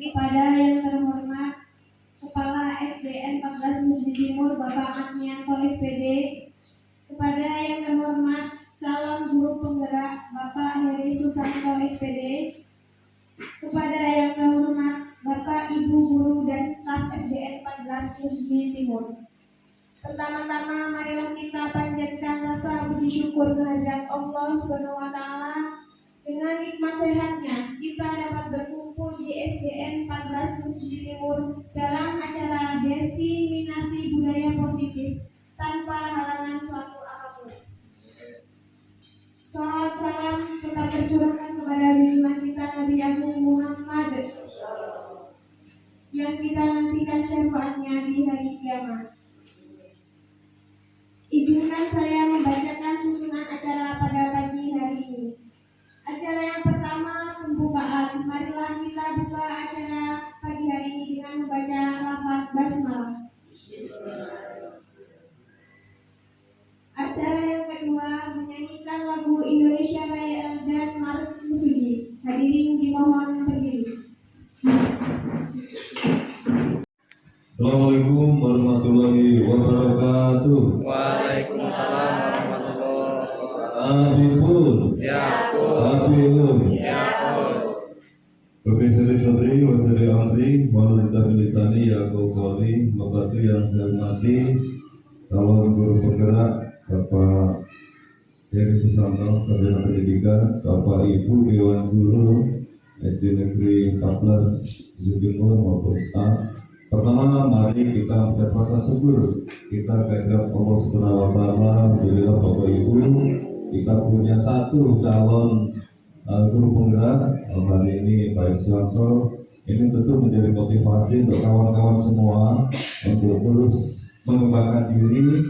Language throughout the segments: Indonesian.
Kepada yang terhormat Kepala SDN 14 Masjid Timur Bapak Agnianto SPD, kepada yang terhormat calon guru penggerak Bapak Heri Susanto SPD, kepada yang terhormat Bapak Ibu guru dan staf SDN 14 Masjid Timur. Pertama-tama marilah kita panjatkan rasa puji syukur kehadirat Allah Subhanahu wa taala. Dengan nikmat sehatnya kita dapat berkumpul di SDN 14 Masjid Timur dalam acara diseminasi budaya positif tanpa halangan suatu apapun. Salawat salam tetap tercurahkan kepada junjungan kita Nabi Agung Muhammad yang kita nantikan syafaatnya di hari kiamat. Izinkan saya membacakan susunan acara pada pagi hari ini. Acara yang pertama, pembukaan. Marilah kita buka acara pagi hari ini dengan membaca lafaz basmalah. Acara yang kedua, menyanyikan lagu Indonesia Raya dan Mars Musuji. Hadirin dimohon berdiri. Assalamualaikum warahmatullahi wabarakatuh. Waalaikumsalam warahmatullahi wabarakatuh. Abipun, Yakul, Abipun, Yakul. Profesor Sabri, Wasari Amri, Walau Kita Bilisani, Yakul Koli, Bapak yang saya hormati, calon guru penggerak, Bapak Heri Susanto, Sarjana Pendidikan, Bapak Ibu Dewan Guru SD Negeri 14 Masjid Timur maupun staf. Pertama, mari kita mengucapkan rasa syukur kita kehadirat Allah Subhanahu wa taala. Alhamdulillah Bapak Ibu, kita punya satu calon guru penggerak hari ini Pak Susanto. Ini tentu menjadi motivasi untuk kawan-kawan semua untuk terus mengembangkan diri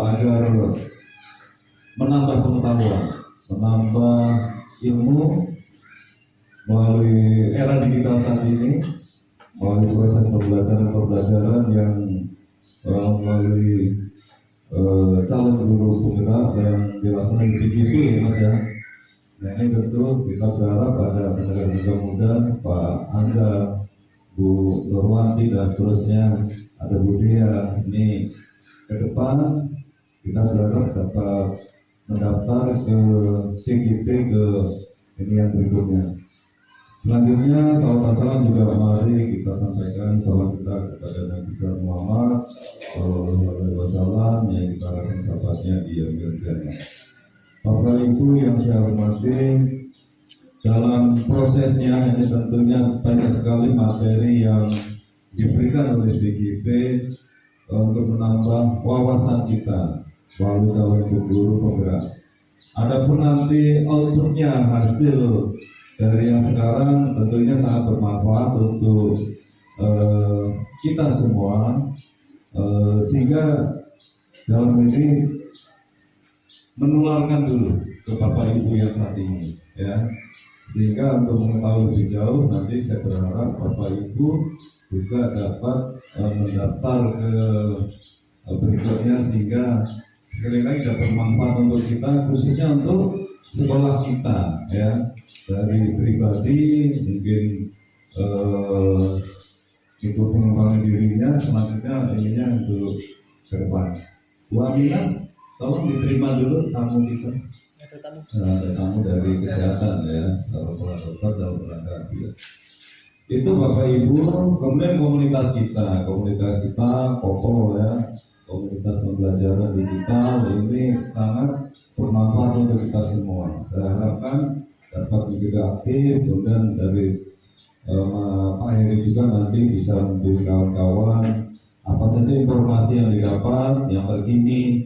agar menambah pengetahuan, menambah ilmu melalui era digital saat ini, melalui proses pembelajaran yang melalui calon guru penggerak yang dilaksanakan di BGP ya Mas ya. Nah ini tentu kita berharap pada tenaga muda Pak Angga, Bu Nurwanti dan seterusnya, ada Bu Dea, ini ke depan kita berharap dapat mendaftar ke CGP ke ini yang berikutnya. Selanjutnya salawat salam juga mari kita sampaikan salam kita kepada Nabi Muhammad SAW yang kita harapkan sahabatnya di Yaumil Qiyamah. Bapak Ibu yang saya hormati, dalam prosesnya ini tentunya banyak sekali materi yang diberikan oleh BGP untuk menambah wawasan kita melalui calon guru penggerak. Adapun nanti outputnya hasil dari yang sekarang tentunya sangat bermanfaat untuk kita semua, sehingga dalam ini menularkan dulu ke Bapak Ibu yang saat ini ya, sehingga untuk mengetahui lebih jauh nanti saya berharap Bapak Ibu juga dapat mendaftar ke berikutnya, sehingga sekali lagi dapat bermanfaat untuk kita, khususnya untuk sekolah kita ya. Dari pribadi mungkin itu pengembangan dirinya, selanjutnya ininya untuk ke depan. Bu Aminah, tolong diterima dulu tamu kita. Ada tamu dari kesehatan ya, para dokter dan tenaga ahli. Itu Bapak Ibu, kemudian komunitas kita kokoh ya, komunitas pembelajaran digital ini sangat bermanfaat untuk kita semua. Saya harapkan dapat menjadi aktif, kemudian dari Pak Heri juga nanti bisa memberi kawan-kawan apa saja informasi yang didapat yang terkini.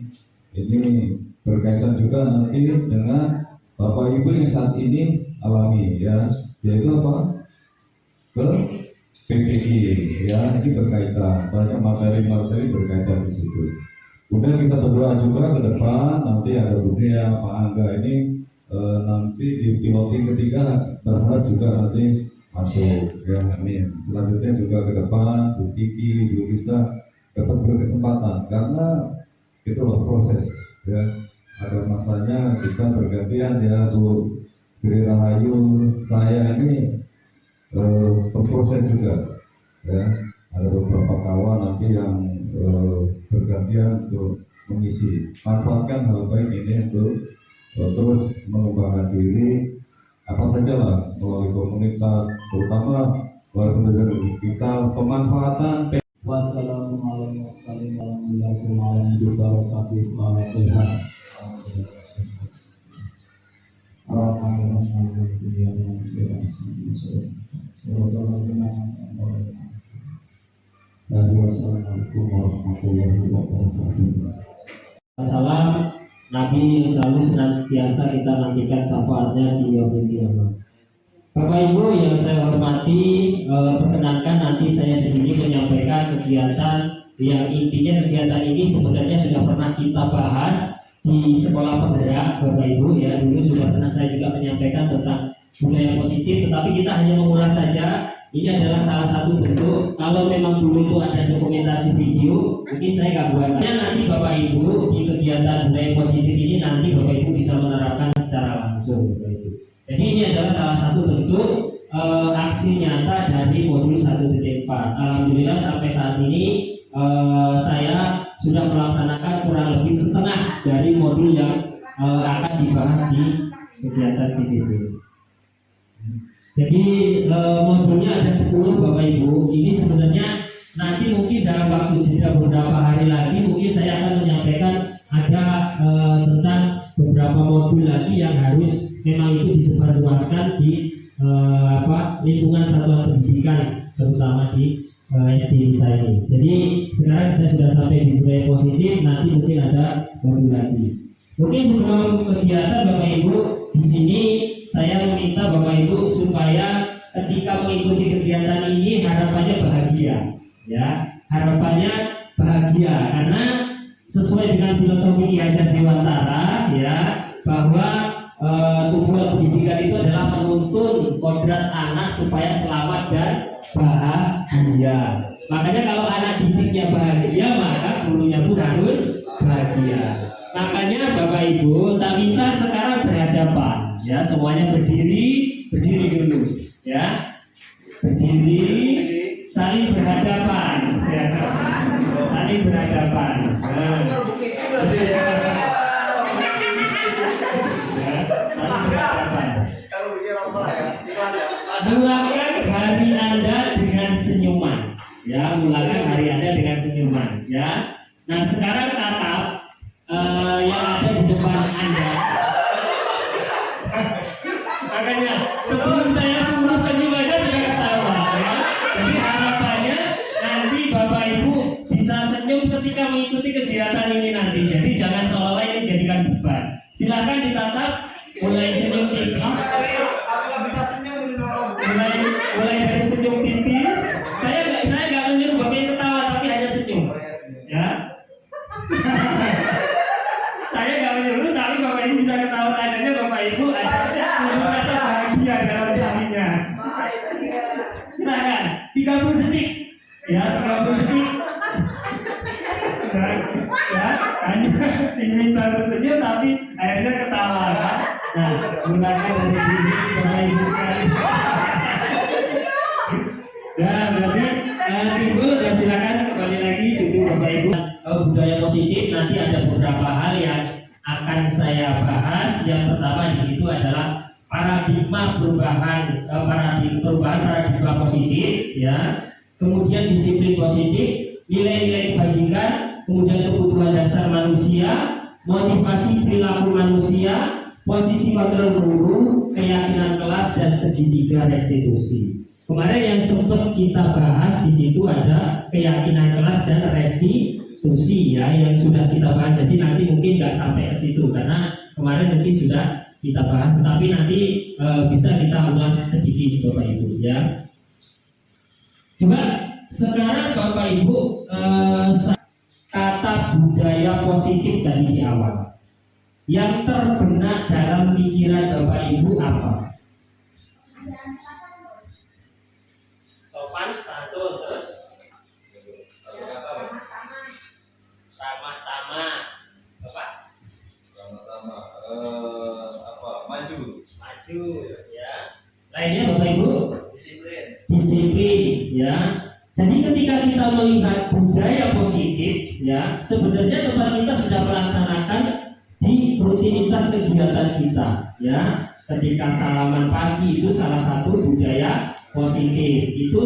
Ini berkaitan juga nanti dengan Bapak Ibu yang saat ini alami ya, yaitu apa? Ke PPG ya, ini berkaitan, banyak materi-materi berkaitan di situ. Kemudian kita berdoa juga ke depan, nanti ada budaya Pak Angga ini nanti di piloting ketiga berharap juga nanti masuk ya, amin. Selanjutnya juga ke depan Bu Kiki, Bu Risa dapat berkesempatan, karena itulah proses ya, ada masanya kita bergantian ya Bu Sri Rahayu saya ini berproses juga, ya. Ada beberapa kawan nanti yang bergantian untuk mengisi, manfaatkan hal baik ini untuk terus mengembangkan diri apa saja lah melalui komunitas, terutama melalui pendidikan digital, pemanfaatan. Wassalamualaikum warahmatullahi wabarakatuh. Wassalamualaikum warahmatullahi wabarakatuh. Salam Nabi yang selalu senantiasa kita nantikan syafaatnya di yaumil qiyamah. Bapak Ibu yang saya hormati, perkenankan nanti saya di sini menyampaikan kegiatan yang intinya kegiatan ini sebenarnya sudah pernah kita bahas di sekolah penggerak, Bapak Ibu ya. Dulu sudah pernah saya juga menyampaikan tentang budaya positif, tetapi kita hanya mengulas saja. Ini adalah salah satu bentuk. Kalau memang dulu itu ada dokumentasi video, mungkin saya nggak buatnya. Nanti Bapak Ibu di kegiatan budaya positif ini nanti Bapak Ibu bisa menerapkan secara langsung, Bapak Ibu. Jadi ini adalah salah satu bentuk aksi nyata dari modul 1.4. Alhamdulillah sampai saat ini saya sudah melaksanakan kurang lebih setengah dari modul yang akan dibahas di kegiatan CDB. Jadi modulnya ada 10 Bapak Ibu. Ini sebenarnya nanti mungkin dalam waktu jeda beberapa hari lagi mungkin saya akan menyampaikan ada tentang beberapa modul lagi yang harus memang itu disebarluaskan di lingkungan satuan pendidikan, terutama di SD kita ini. Jadi sekarang saya sudah sampai di budaya positif, nanti mungkin ada modul lagi. Mungkin sebelum kegiatan Bapak Ibu di sini saya meminta Bapak Ibu supaya ketika mengikuti kegiatan ini harapannya bahagia, ya. Harapannya bahagia karena sesuai dengan filosofi Ki Hajar Dewantara, ya, bahwa tujuan pendidikan itu adalah menuntun kodrat anak supaya selamat dan bahagia. Makanya kalau anak didiknya bahagia, maka gurunya pun harus bahagia. Makanya Bapak Ibu, tak minta sekarang berhadapan, ya, semuanya berdiri dulu, ya, berdiri, saling berhadapan, ya, saling berhadapan. Mulakan hari Anda dengan senyuman, ya, mulakan hari Anda dengan senyuman, ya. Nah sekarang tatap yang ada di depan Anda. Makanya sebelum saya suruh senyum aja sudah ketawa, ya. Jadi harapannya nanti Bapak Ibu bisa senyum ketika mengikuti kegiatan ini nanti. Jadi jangan seolah-olah ini jadikan beban. Silakan ditatap, mulai senyum tipis. Mulai dari senyum tipis. Saya nggak menyuruh Bapak Ibu ketawa, tapi hanya senyum, ya. Saya nggak menyuruh, tapi Bapak Ibu bisa ketawa, tandanya Bapak Ibu ada rasa bahagia dalam dirinya. Silakan, 30 detik, ya, 30 detik. Ya, hanya diminta tersenyum tapi akhirnya ketawa, kan? Nah, gunakan dari diri Bapak Ibu sekalian. Ya, berarti timbul, ya, silakan kembali lagi duduk Bapak Ibu. Budaya positif nanti ada beberapa hal yang akan saya bahas. Yang pertama di situ adalah paradigma perubahan paradigma positif, ya. Kemudian disiplin positif, nilai-nilai kebajikan, kemudian kebutuhan dasar manusia, motivasi perilaku manusia, posisi kontrol guru, keyakinan kelas, dan segitiga restitusi. Kemarin yang sempat kita bahas di situ ada keyakinan kelas dan restitusi, ya, yang sudah kita bahas. Jadi nanti mungkin nggak sampai ke situ karena kemarin mungkin sudah kita bahas, tetapi nanti bisa kita ulas sedikit Bapak Ibu, ya. Coba sekarang Bapak Ibu kata budaya positif tadi di awal yang terbenak dalam pikiran Bapak Ibu apa? Sopan, santun, terus ramah-tamah, apa? Maju. maju ya. Lainnya Bapak Ibu Disiplin. disiplin ya. Jadi ketika kita melihat budaya positif ya, sebenarnya tempat kita sudah melaksanakan di rutinitas kegiatan kita ya. Ketika salaman pagi itu salah satu budaya positif, itu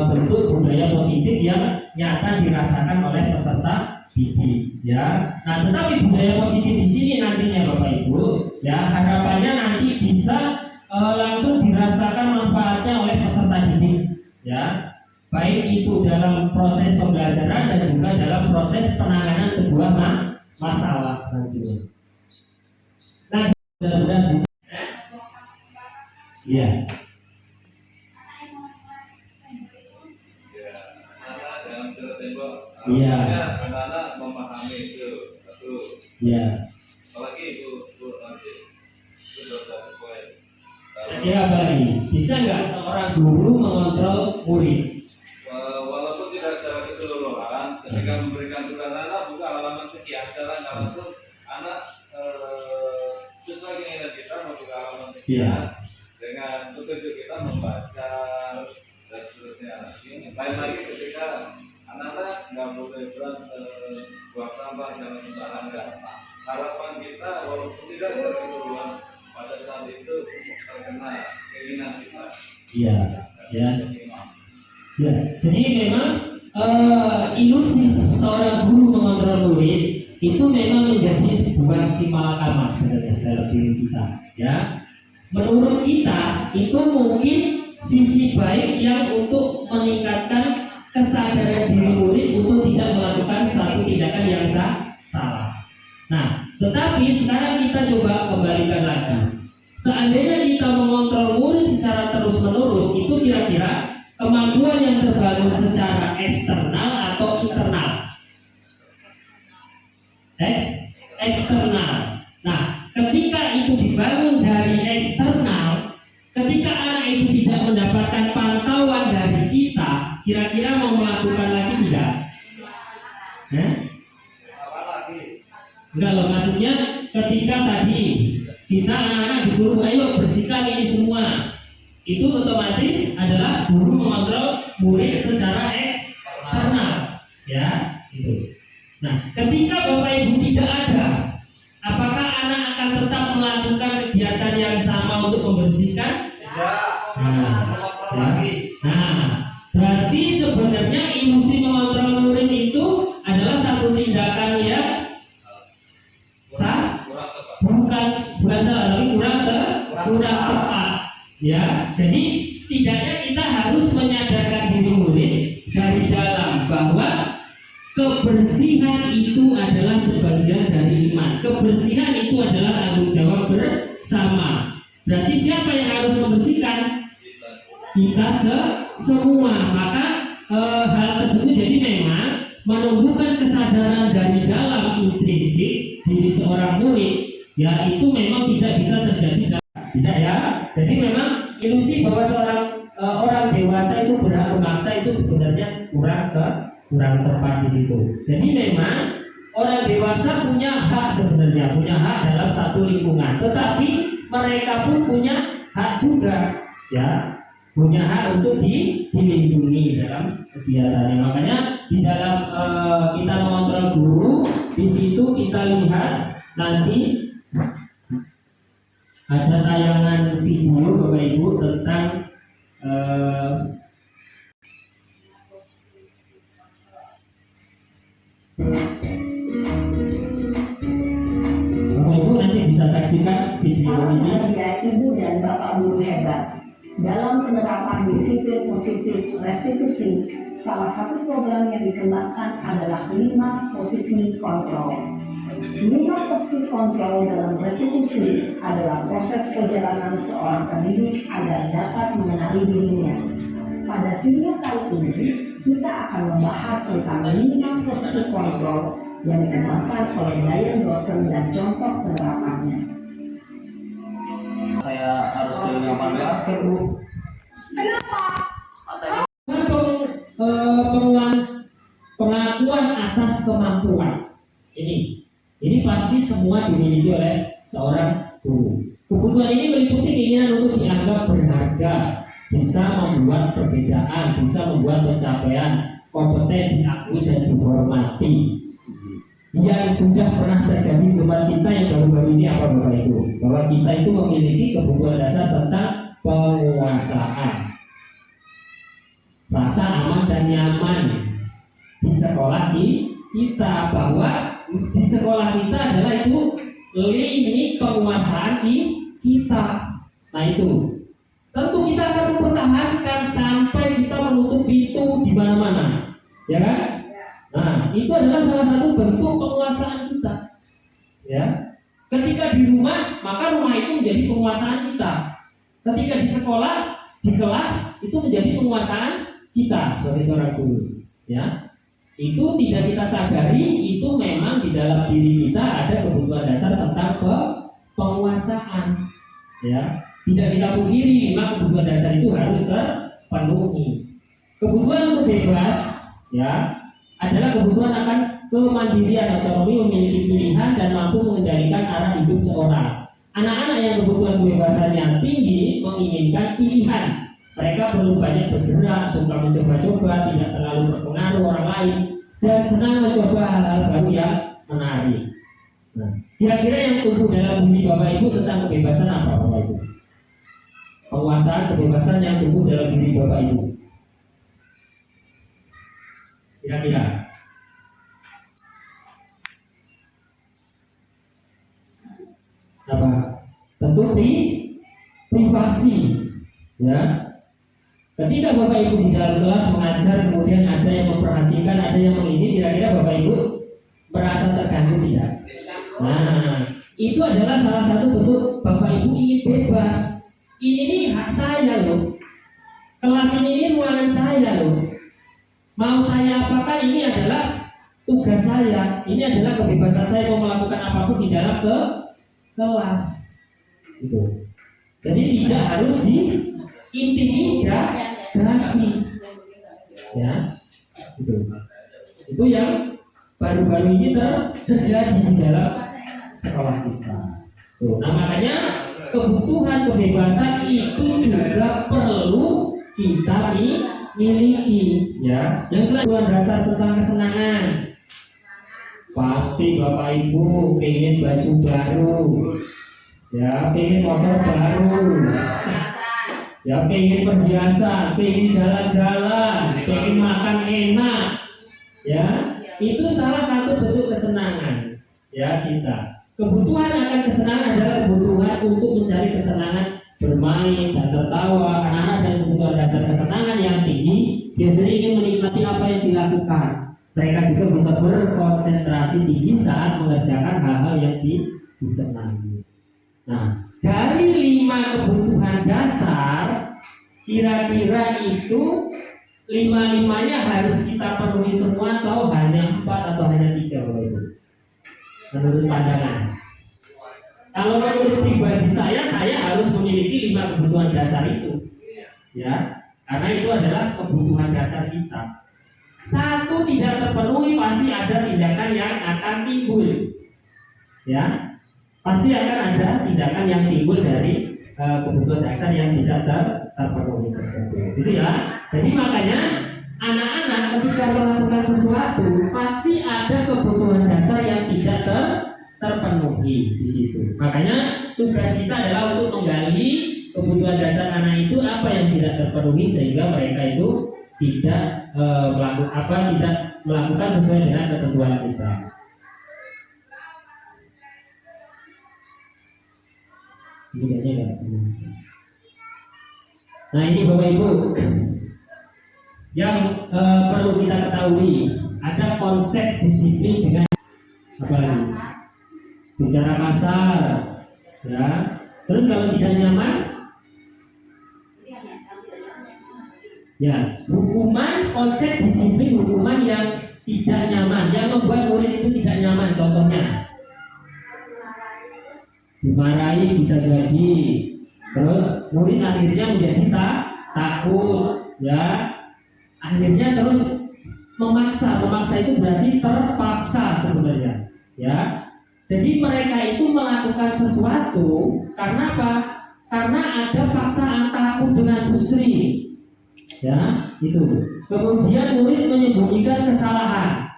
bentuk budaya positif yang nyata dirasakan oleh peserta didik ya. Nah, tetapi budaya positif di sini nantinya Bapak Ibu ya, harapannya nanti bisa langsung dirasakan manfaatnya oleh peserta didik ya, baik itu dalam proses pembelajaran dan juga dalam proses penanganan sebuah masalah nantinya. Nah, mudah-mudahan ya. Anak dalam cerita tembok. Iya. Anak memahami itu. Satu. Ya. Apalagi itu nanti. Itu satu poin. Kira apa lagi? Bisa nggak seorang guru mengontrol murid? Walaupun tidak secara keseluruhan, ketika memberikan tugas anak buka halaman sekian, secara nggak langsung anak sesuai keinginan kita membuka halaman sekian dengan petunjuk kita membaca dan seterusnya. Lain lagi ketika anak-anak nggak boleh buang sampah jangan sembarangan. Harapan kita walaupun tidak secara keseluruhan pada saat itu terkena keinginan kita. Iya, ya. Ya, jadi memang ilusi seorang guru mengontrol murid itu memang menjadi sebuah simalakama sebenarnya dalam diri kita. Ya, menurut kita itu mungkin sisi baik yang untuk meningkatkan kesadaran diri murid untuk tidak melakukan suatu tindakan yang salah. Nah, tetapi sekarang kita coba kembalikan lagi. Seandainya kita mengontrol murid secara terus-menerus, itu kira-kira kemampuan yang terbangun secara eksternal atau internal? Eksternal. Nah, ketika itu dibangun dari eksternal, ketika anak itu tidak mendapatkan pantauan dari kita, kira-kira mau melakukan lagi tidak? Enggak loh, maksudnya ketika tadi kita anak-anak disuruh ayo bersihkan ini semua, itu otomatis adalah guru mengontrol murid secara eksternal ya itu. Nah, ketika Bapak Ibu tidak ada, apakah anak akan tetap melakukan kegiatan yang sama untuk membersihkan? Tidak. Nah, berarti sebenarnya ilusi mengontrol murid itu adalah satu tindakan yang bukan salah, tapi kurang tepat. Ya, jadi tidaknya kita harus menyadarkan diri murid dari dalam bahwa kebersihan itu adalah sebagian dari iman. Kebersihan itu adalah tanggung jawab bersama. Berarti siapa yang harus membersihkan? Kita semua. Maka hal tersebut jadi memang menumbuhkan kesadaran dari dalam intrinsik diri seorang murid. Ya, itu memang tidak bisa terjadi. Tidak ya. Jadi memang ilusi bahwa seorang orang dewasa itu berhak memaksa itu sebenarnya kurang tepat di situ. Jadi memang orang dewasa punya hak sebenarnya, punya hak dalam satu lingkungan. Tetapi mereka pun punya hak juga, ya, punya hak untuk dilindungi dalam kegiatannya. Makanya di dalam kita mengontrol guru, di situ kita lihat nanti ada tayangan video Bapak Ibu tentang Bapak Ibu nanti bisa saksikan video ini. Ya, Ibu dan Bapak guru hebat dalam penerapan disiplin positif restitusi. Salah satu program yang dikembangkan adalah 5 posisi kontrol. 5 posisi kontrol dalam restitusi adalah proses perjalanan seorang pendidik agar dapat mengenali dirinya. Pada video kali ini, kita akan membahas tentang 5 posisi kontrol yang dikembangkan oleh Dayan dosen dan contoh penerapannya. Saya harus beli nyaman basket, Bu. Pengakuan atas kemampuan ini pasti semua dimiliki oleh seorang guru. Kebutuhan ini meliputi keinginan untuk dianggap berharga, bisa membuat perbedaan, bisa membuat pencapaian, kompeten, diakui dan dihormati. Yang sudah pernah terjadi di tempat kita yang baru-baru ini apa Bapak Ibu? Bahwa kita itu memiliki kebutuhan dasar tentang penguasaan, rasa aman dan nyaman di sekolah kita, bahwa di sekolah kita adalah itu lini penguasaan kita. Nah itu tentu kita akan mempertahankan sampai kita menutup pintu di mana-mana, ya kan? Nah itu adalah salah satu bentuk penguasaan kita. Ya, ketika di rumah maka rumah itu menjadi penguasaan kita. Ketika di sekolah, di kelas itu menjadi penguasaan kita sebagai seorang guru. Ya, itu tidak kita sadari, itu memang di dalam diri kita ada kebutuhan dasar tentang penguasaan. Ya, tidak kita pungkiri, memang kebutuhan dasar itu harus terpenuhi. Kebutuhan untuk bebas, ya, adalah kebutuhan akan kemandirian, otonomi, memiliki pilihan dan mampu mengendalikan arah hidup seorang. Anak-anak yang kebutuhan kebebasannya tinggi menginginkan pilihan. Mereka perlu banyak bergerak, suka mencoba-coba, tidak terlalu terpengaruh orang lain, dan senang mencoba hal-hal baru yang menarik. Nah, kira-kira yang tumbuh dalam diri Bapak Ibu tentang kebebasan apa Bapak Ibu? Penguasaan kebebasan yang tumbuh dalam diri Bapak Ibu. Kira-kira apa? Tentu privasi, ya. Ketika Bapak Ibu di dalam kelas mengajar, kemudian ada yang memperhatikan, ada yang mengini, kira-kira Bapak Ibu merasa terganggu tidak? Nah, itu adalah salah satu bentuk Bapak Ibu ingin bebas. Ini hak saya loh. Kelas ini ruangan saya loh. Mau saya apakan, ini adalah tugas saya. Ini adalah kebebasan saya mau melakukan apapun di dalam kelas. Gitu. Jadi tidak harus diintimidasi. Ya, gitu. Itu yang baru-baru ini terjadi di dalam sekolah kita. Tuh. Nah makanya kebutuhan kebebasan itu juga perlu kita miliki, ya. Yang selain dasar tentang kesenangan, pasti Bapak Ibu pengen baju baru, ya, pengen motor baru, ya, pengen perhiasan, pengen jalan-jalan, pengen makan enak, ya. Itu salah satu bentuk kesenangan, ya kita. Kebutuhan akan kesenangan adalah kebutuhan untuk mencari kesenangan bermain dan tertawa. Anak-anak dan kebutuhan dasar kesenangan yang tinggi biasanya ingin menikmati apa yang dilakukan. Mereka juga bisa berkonsentrasi tinggi saat mengerjakan hal-hal yang disenangi. Nah, dari 5 kebutuhan dasar, kira-kira itu 5-5-nya harus kita penuhi semua atau hanya 4 atau hanya 3 Bapak Ibu? Menurut pandangan. Kalau menurut pribadi saya harus memiliki 5 kebutuhan dasar itu, ya, karena itu adalah kebutuhan dasar kita. 1 tidak terpenuhi, pasti ada tindakan yang akan timbul, ya, pasti akan ada tindakan yang timbul dari kebutuhan dasar yang tidak terpenuhi tersebut, gitu ya. Jadi makanya anak-anak ketika melakukan sesuatu pasti ada kebutuhan dasar yang tidak terpenuhi di situ. Makanya tugas kita adalah untuk menggali kebutuhan dasar anak itu apa yang tidak terpenuhi sehingga mereka itu tidak melakukan sesuai dengan ketentuan kita. Nah ini Bapak Ibu yang perlu kita ketahui, ada konsep disiplin dengan apa lagi? Bicara kasar, ya. Terus kalau tidak nyaman, ya, hukuman, konsep disiplin hukuman yang tidak nyaman, yang membuat murid itu tidak nyaman. Contohnya, dimarahi bisa jadi, terus murid akhirnya menjadi takut, ya. Akhirnya terus memaksa itu berarti terpaksa sebenarnya, ya. Jadi mereka itu melakukan sesuatu karena apa? Karena ada paksaan takut dengan Bu Sri. Ya, itu. Kemudian murid menyembunyikan kesalahan.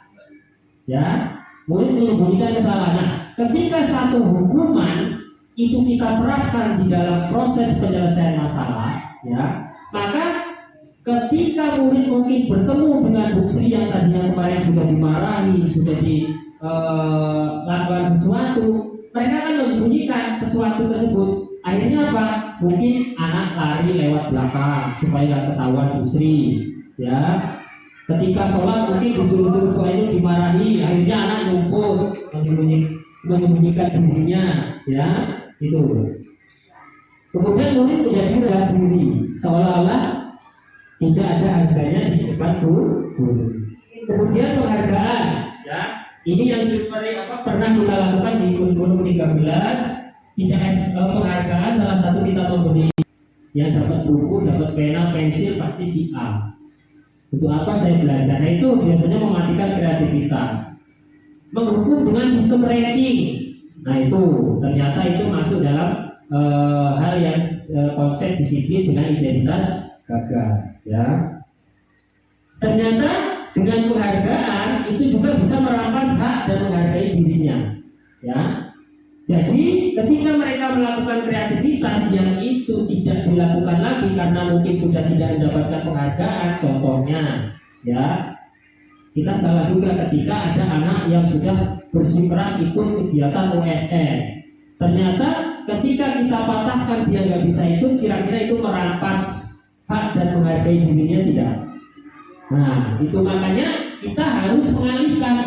Ya, murid menyembunyikan kesalahan. Nah, ketika satu hukuman itu kita terapkan di dalam proses penyelesaian masalah, ya, maka ketika murid mungkin bertemu dengan Bu Sri yang tadinya kemarin sudah dimarahi, sudah lakukan sesuatu, mereka akan menyembunyikan sesuatu tersebut. Akhirnya apa? Mungkin anak lari lewat belakang supaya nggak ketahuan Bu Sri. Ya, ketika sholat mungkin disuruh-suruh doa itu dimarahi, akhirnya anak nyumpul menyembunyikan dirinya. Ya, itu. Kemudian murid menjadi rendah diri, seolah-olah tidak ada harganya di depan guru. Kemudian penghargaan, ya. Ini yang pernah kita lakukan di kurikulum 13. Penghargaan salah satu kita memberi yang dapat buku, dapat pena, pensil pasti si A. Untuk apa saya belajar? Nah itu biasanya mematikan kreativitas. Menghukum dengan sistem ranking. Nah itu ternyata itu masuk dalam hal yang konsep disiplin dengan identitas gagal. Ya. Ternyata dengan penghargaan itu juga bisa merampas hak dan menghargai dirinya. Ya. Jadi ketika mereka melakukan kreativitas yang itu tidak dilakukan lagi karena mungkin sudah tidak mendapatkan penghargaan, contohnya, ya, kita salah juga ketika ada anak yang sudah bersikeras ikut kegiatan OSN. Ternyata ketika kita patahkan dia nggak bisa ikut, kira-kira itu merampas hak dan menghargai dirinya tidak. Nah, itu makanya kita harus mengalihkan,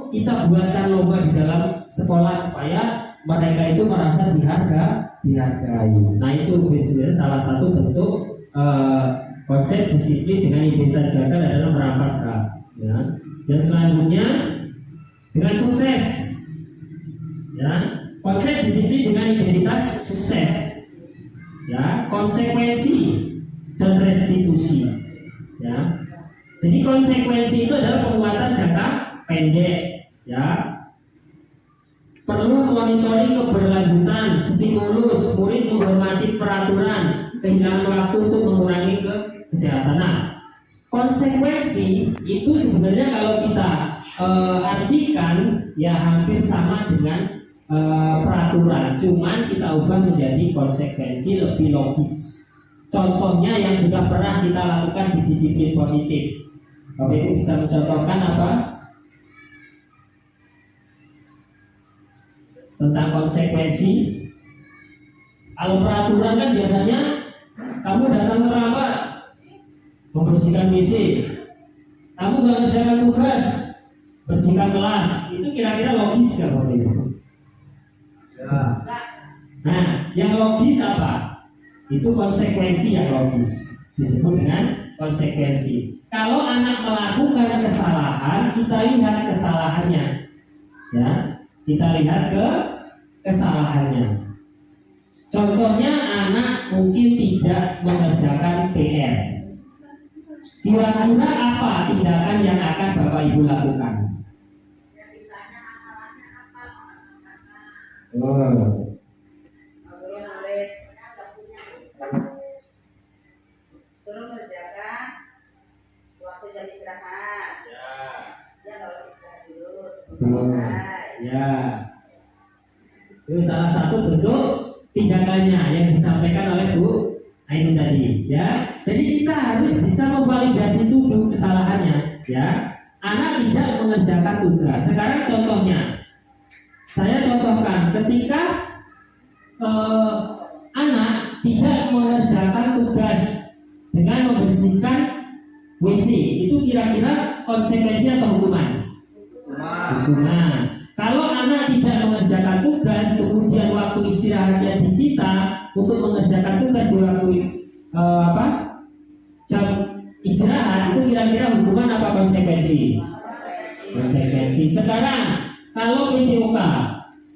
kita buatkan lomba di dalam sekolah supaya mereka itu merasa dihargai. Nah, itu sebenarnya salah satu bentuk konsep disiplin dengan identitas gagal adalah merampas hak. Ya. Dan selanjutnya dengan sukses. Ya, konsep disiplin dengan identitas sukses. Ya, konsekuensi dan restitusi. Ya. Jadi konsekuensi itu adalah penguatan jangka pendek, ya. Perlu monitoring keberlanjutan, stimulus, murid menghormati peraturan, kehilangan waktu untuk mengurangi kesehatan. Nah, konsekuensi itu sebenarnya kalau kita artikan ya hampir sama dengan peraturan, cuman kita ubah menjadi konsekuensi lebih logis. Contohnya yang sudah pernah kita lakukan di disiplin positif. Bapak Ibu bisa mencontohkan apa? Tentang konsekuensi. Kalau peraturan kan biasanya kamu datang terlambat membersihkan WC, kamu nggak ngerjakan tugas bersihkan kelas, itu kira-kira logis nggak Bapak Ibu? Ya. Nah, yang logis apa? Itu konsekuensi yang logis, disebut dengan konsekuensi. Kalau anak melakukan kesalahan, kita lihat kesalahannya, ya, kita lihat kesalahannya. Contohnya anak mungkin tidak mengerjakan PR. Kira-kira apa tindakan yang akan Bapak Ibu lakukan? Suruh kerjakan waktu jam istirahat. Ya kalau istirahat dulu sebelum selesai. Ya. Itu salah satu bentuk tindakannya yang disampaikan oleh Bu Ainun tadi, ya. Jadi kita harus bisa memvalidasi tujuh kesalahannya, ya. Anak tidak mengerjakan tugas. Sekarang contohnya, saya contohkan ketika anak tidak mengerjakan tugas dengan membersihkan WC, itu kira-kira konsekuensi atau hukuman? Hukuman. Kalau anak tidak mengerjakan tugas, kemudian waktu istirahatnya disita untuk mengerjakan tugas di waktu jam istirahat, itu kira-kira hukuman apa konsekuensi? Konsekuensi. Sekarang kalau PCOK,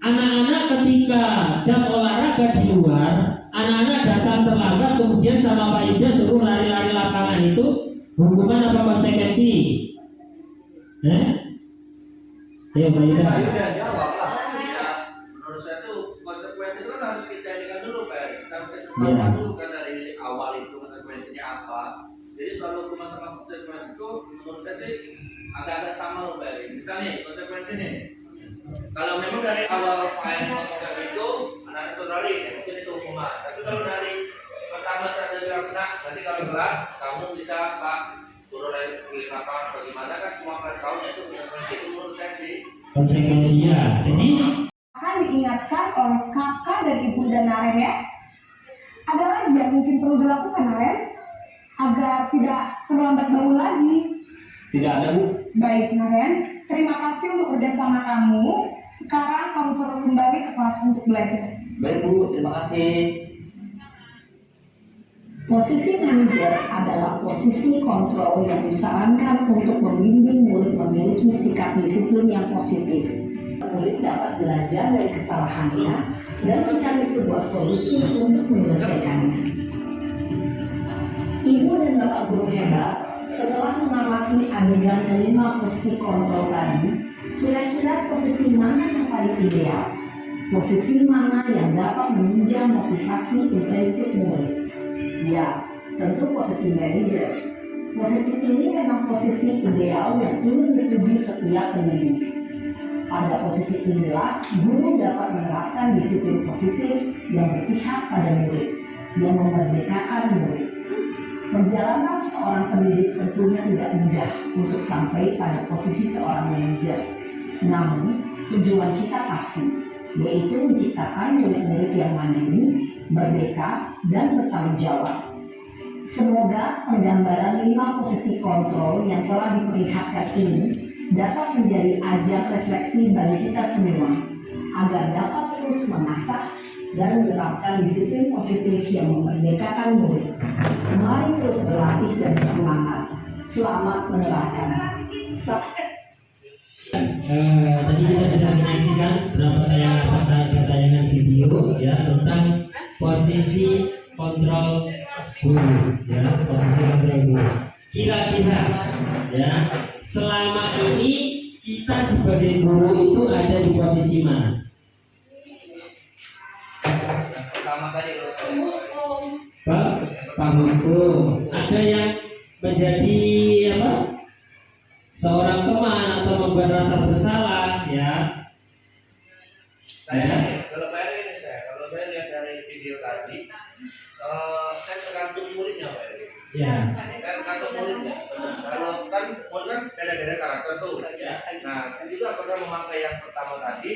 anak-anak ketika jam olahraga di luar, anak-anak datang terlambat, kemudian sama Pak Yuda suruh lari-lari lapangan, itu hukuman apa konsekuensi? Ayo Pak Yuda. Jawab lah. itu kan harus kita jadikan dulu Pak Eri. Kita harus Iya. tahu dulu kan dari awal itu konsekuensinya apa. Jadi soal hukuman sama konsekuensi itu menurut saya sih agak-agak sama loh Pak Eri. Misalnya konsekuensi nih, kalau memang dari awal Pak Eri ngomong kayak gitu, anak saudari ya, mungkin itu hukuman. Tapi kalau dari pertama saya bilang nanti kalau kelar kamu bisa Pak suruh dari apa bagaimana kan semua kelas tahunnya itu punya konsekuensi itu menurut saya sih. Konsekuensinya. Jadi Akan diingatkan oleh kakak dan ibunda Naren ya. Ada lagi yang mungkin perlu dilakukan Naren agar tidak terlambat bangun lagi. tidak ada Bu. Baik Naren, terima kasih untuk kerjasama kamu. Sekarang kamu perlu kembali ke kelas untuk belajar. Baik Bu, terima kasih. Posisi manajer adalah posisi kontrol yang disarankan untuk membimbing murid memiliki sikap disiplin yang positif. Murid dapat belajar dari kesalahannya dan mencari sebuah solusi untuk menyelesaikannya. Ibu dan Bapak guru hebat, setelah mengamati adegan kelima posisi kontrol tadi, kira-kira posisi mana yang paling ideal? Posisi mana yang dapat menunjang motivasi intensif murid? Ya, tentu posisi manajer. Posisi ini memang posisi ideal yang ingin dituju setiap pendidik. Pada posisi inilah, guru dapat menerapkan disiplin positif yang berpihak pada murid, yang memerdekakan murid. Perjalanan seorang pendidik tentunya tidak mudah untuk sampai pada posisi seorang manajer. Namun, tujuan kita pasti, yaitu menciptakan murid-murid yang mandiri, merdeka, dan bertanggung jawab. Semoga penggambaran 5 posisi kontrol yang telah diperlihatkan ini dapat menjadi ajang refleksi bagi kita semua, agar dapat terus mengasah dan menerapkan disiplin positif yang memerdekakan murid. Mari terus berlatih dan bersemangat. Selamat menerapkan. Tadi kita sudah menyaksikan beberapa tayangan video ya tentang posisi kontrol guru ya, posisi kontrol guru. Kira-kira ya selama ini kita sebagai guru itu ada di posisi mana? Yang pertama tadi kalau saya Pak hukum. Ada yang menjadi apa? Seorang teman atau membuat rasa bersalah ya. kalau Pak Eri ini kalau saya lihat dari video tadi, saya tergantung muridnya Pak Eri. Ya. Saya tergantung muridnya. Kalau kan murid kan beda-beda karakter tuh. Nah, saya juga pernah memakai yang pertama tadi,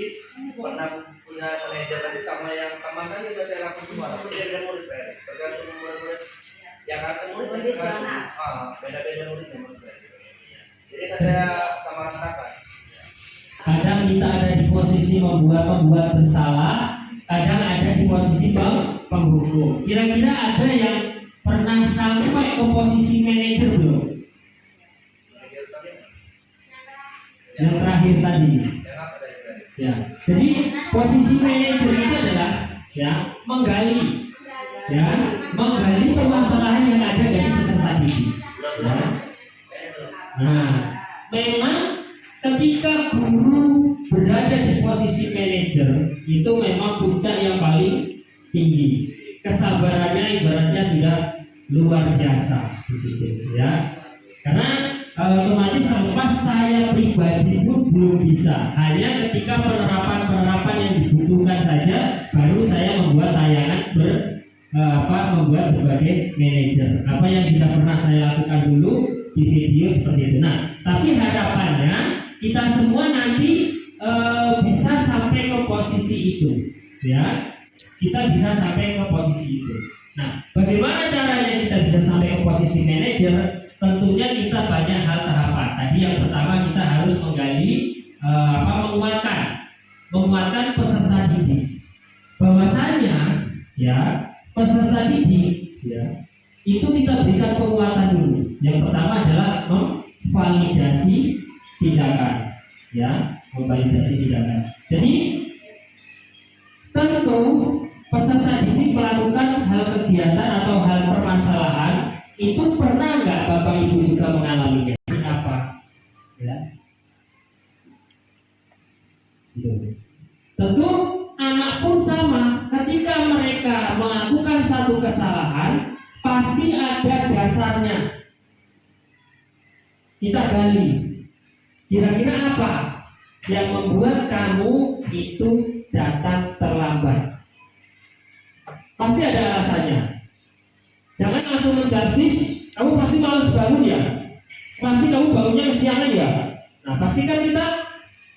pernah punya manajer tadi sama yang teman tadi juga saya lakukan semua. Tapi dia murid Pak Eri. Tergantung murid-murid. Yang karakter murid beda-beda muridnya menurut saya. Jadi saya sama rasakan. Kadang kita ada di posisi membuat bersalah, kadang ada di posisi penghukum. Kira-kira ada yang pernah sampai ke posisi manajer belum? Yang terakhir tadi. Ya. Jadi posisi manajer itu adalah ya menggali permasalahan yang ada dari peserta didik. Ya. Nah, memang ketika guru berada di posisi manajer itu memang puncak yang paling tinggi. Kesabarannya ibaratnya sudah luar biasa di situ, ya. Karena otomatis pas saya pribadi pun belum bisa. Hanya ketika penerapan yang dibutuhkan saja, baru saya membuat tayangan membuat sebagai manajer. Apa yang tidak pernah saya lakukan dulu di video seperti itu. Nah, tapi harapannya kita semua nanti bisa sampai ke posisi itu, ya. Kita bisa sampai ke posisi itu. Nah, bagaimana caranya kita bisa sampai ke posisi manajer? Tentunya kita banyak hal tahapan. Tadi yang pertama kita harus menggali, menguatkan peserta didik. Bahwasanya, ya, peserta didik, ya, itu kita berikan penguatan dulu. Yang pertama adalah memvalidasi tindakan, ya, memvalidasi tindakan. Jadi tentu peserta didik melakukan hal kegiatan atau hal permasalahan itu pernah nggak Bapak Ibu juga mengalaminya? Ini apa? Ya. Gitu. Tentu anak pun sama. ketika mereka melakukan satu kesalahan, pasti ada dasarnya. Kita gali, kira-kira apa yang membuat kamu itu datang terlambat? Pasti ada alasannya. Jangan langsung menjustis, kamu pasti malas bangun ya, pasti kamu bangunnya kesiangan ya. Nah, pastikan kita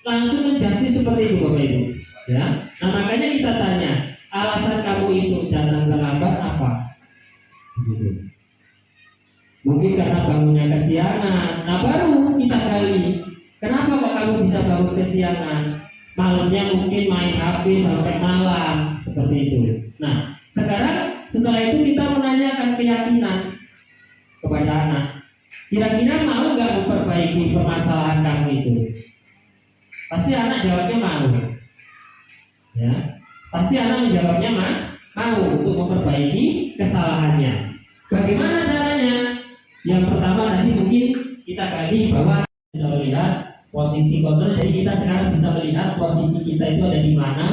langsung menjustis seperti itu, Bapak Ibu. Ya, nah makanya kita tanya, alasan kamu itu datang terlambat apa? Mungkin karena bangunnya kesiangan. Nah, baru kita gali, kenapa kok kamu bisa bangun kesiangan? Malamnya mungkin main HP sampai malam, seperti itu. Nah, sekarang setelah itu kita menanyakan keyakinan kepada anak. Kira-kira mau nggak memperbaiki permasalahan kamu itu? Pasti anak jawabnya mau. Ya, pasti anak menjawabnya mau untuk memperbaiki kesalahannya. Bagaimana caranya? Yang pertama tadi mungkin kita gali bahwa kita melihat posisi kontrol. Jadi kita sekarang bisa melihat posisi kita itu ada di mana.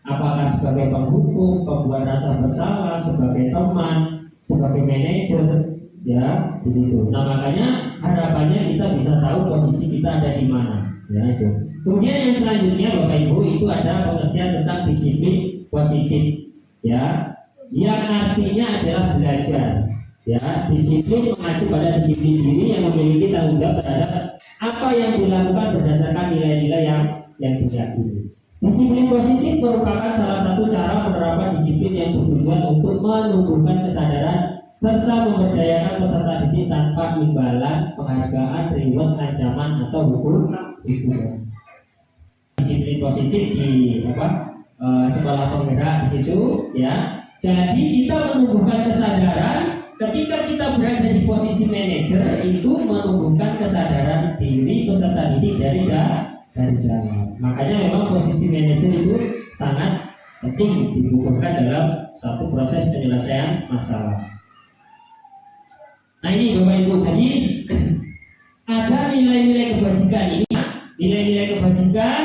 Apakah sebagai penghukum, pembuat rasa bersalah, sebagai teman, sebagai manajer, ya di situ. Nah makanya harapannya kita bisa tahu posisi kita ada di mana, ya itu. Kemudian yang selanjutnya Bapak Ibu itu ada pengertian tentang disiplin positif, ya, yang artinya adalah belajar, ya. Disiplin mengacu pada disiplin diri yang memiliki tanggung jawab terhadap apa yang dilakukan berdasarkan nilai-nilai yang diyakini. Disiplin positif merupakan salah satu cara penerapan disiplin yang bertujuan untuk menumbuhkan kesadaran serta memberdayakan peserta didik tanpa imbalan, penghargaan, reward, ancaman atau hukuman. Disiplin positif di sekolah penggerak di situ, ya. Jadi kita menumbuhkan kesadaran ketika kita berada di posisi manajer itu menumbuhkan kesadaran diri peserta didik dari dalam. Makanya memang posisi manajer itu sangat penting dibutuhkan dalam satu proses penyelesaian masalah. Nah ini Bapak Ibu, jadi ada nilai-nilai kebajikan ini, nilai-nilai kebajikan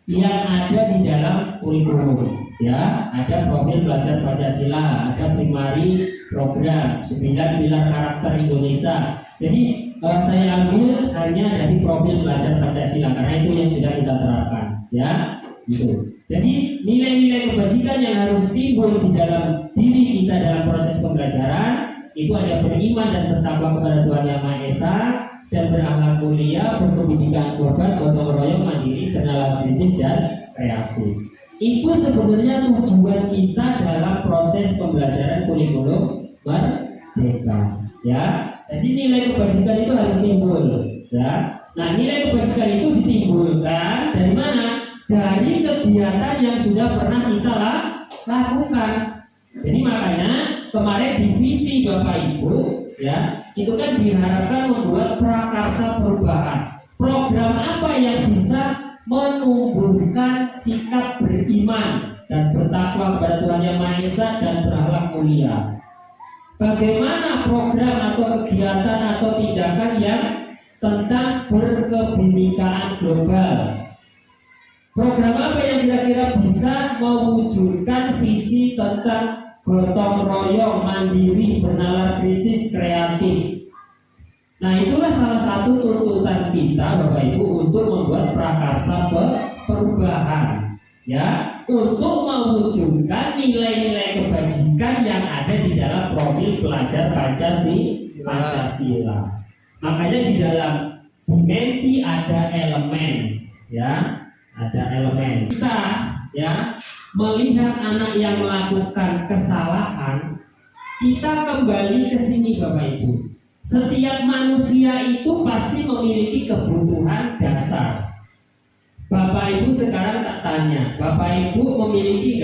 yang ada di dalam kurikulum, ya. Ada profil pelajar Pancasila, ada primary program, 9 pilar karakter Indonesia. Jadi saya ambil hanya dari profil pelajar Pancasila karena itu yang sudah kita terapkan, ya. Gitu. Jadi nilai-nilai kebajikan yang harus timbul di dalam diri kita dalam proses pembelajaran itu ada beriman dan bertakwa kepada Tuhan Yang Maha Esa, dan berakhlak mulia, berpendidikan korban, gotong royong, mandiri, kenal kritis dan kreatif. Itu sebenarnya tujuan kita dalam proses pembelajaran kurikulum merdeka, ya. Jadi nilai kebajikan itu harus timbul, ya. Nah nilai kebajikan itu ditimbulkan dari mana? Dari kegiatan yang sudah pernah kita lakukan. Jadi makanya kemarin divisi Bapak Ibu, ya, itu kan diharapkan membuat prakarsa perubahan. Program apa yang bisa menumbuhkan sikap beriman dan bertakwa kepada Tuhan Yang Maha Esa dan berakhlak mulia. Bagaimana program atau kegiatan atau tindakan yang tentang berkebinekaan global? Program apa yang kira-kira bisa mewujudkan visi tentang gotong royong, mandiri, bernalar kritis, kreatif? Nah itulah salah satu tuntutan kita Bapak Ibu untuk membuat prakarsa perubahan, ya, untuk mewujudkan nilai-nilai kebajikan yang ada di dalam profil pelajar Pancasila. Makanya di dalam dimensi ada elemen, ya, ada elemen. Kita, ya, melihat anak yang melakukan kesalahan, kita kembali ke sini Bapak Ibu. Setiap manusia itu pasti memiliki kebutuhan dasar. Bapak Ibu sekarang tak tanya, Bapak Ibu memiliki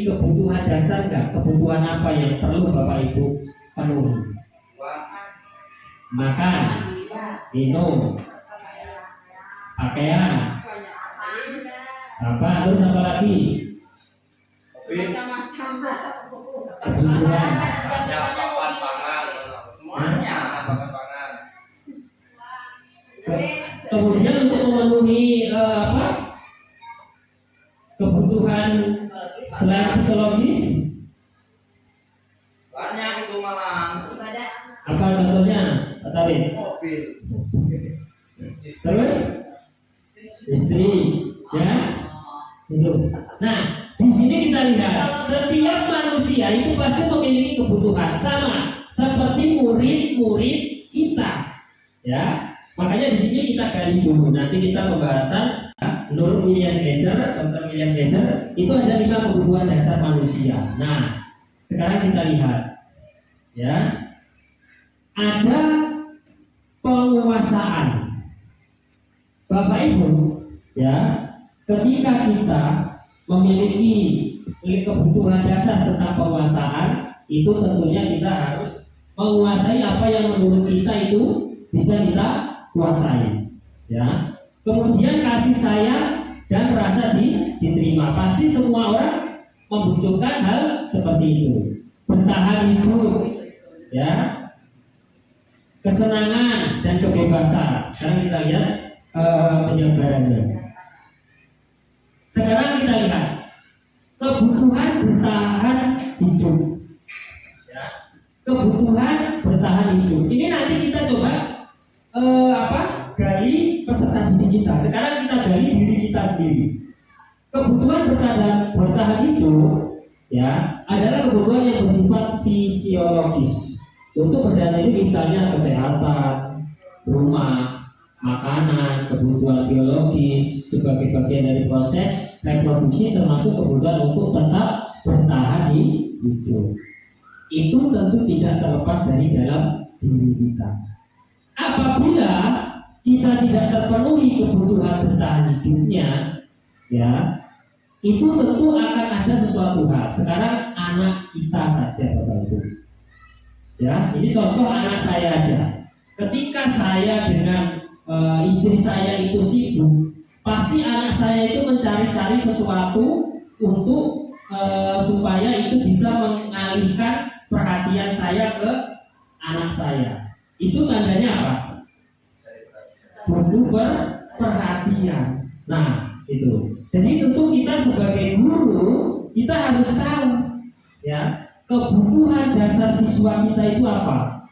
kebutuhan dasar nggak? Kebutuhan apa yang perlu Bapak Ibu penuhi? Makan, minum, pakaian, apa terus apa lagi? Kebutuhan. papan pangan, semuanya papan pangan. Kemudian untuk memenuhi kebutuhan selain fisiologi Apa contohnya, Pak Tawin? Terus istri, ya, itu. Nah, di sini kita lihat setiap manusia itu pasti memiliki kebutuhan sama seperti murid-murid kita, ya. Makanya di sini kita gali dulu. Nanti kita pembahasan menurut William Geiser, Dr. William Geiser itu ada 5 kebutuhan dasar manusia. Nah, sekarang kita lihat, ya, ada penguasaan. Bapak Ibu, ya, ketika kita memiliki kebutuhan dasar tentang penguasaan, itu tentunya kita harus menguasai apa yang menurut kita itu bisa kita kuasai, ya. Kemudian kasih sayang dan rasa diterima. Pasti semua orang membutuhkan hal seperti itu. Bertahan hidup, ya, kesenangan dan kebebasan. Sekarang kita lihat penyebarannya. Sekarang kita lihat kebutuhan bertahan hidup, ya. Kebutuhan bertahan hidup. Ini nanti kita coba gali peserta didik kita. Sekarang kita gali diri kita sendiri. Kebutuhan bertahan hidup, ya, adalah kebutuhan yang bersifat fisiologis. Untuk bertahan hidup misalnya kesehatan, rumah, makanan, kebutuhan biologis sebagai bagian dari proses reproduksi, termasuk kebutuhan untuk tetap bertahan hidup. Itu tentu tidak terlepas dari dalam diri kita. Apabila kita tidak terpenuhi kebutuhan bertahan hidupnya, ya, itu tentu akan ada sesuatu hal. Sekarang anak kita saja, Bapak Ibu, ya, ini contoh anak saya aja. Ketika saya dengan istri saya itu sibuk, pasti anak saya itu mencari-cari sesuatu untuk supaya itu bisa mengalihkan perhatian saya ke anak saya. Itu tandanya apa? Butuh perhatian. Nah, itu. Jadi tentu kita sebagai guru kita harus tahu, ya, kebutuhan dasar siswa kita itu apa,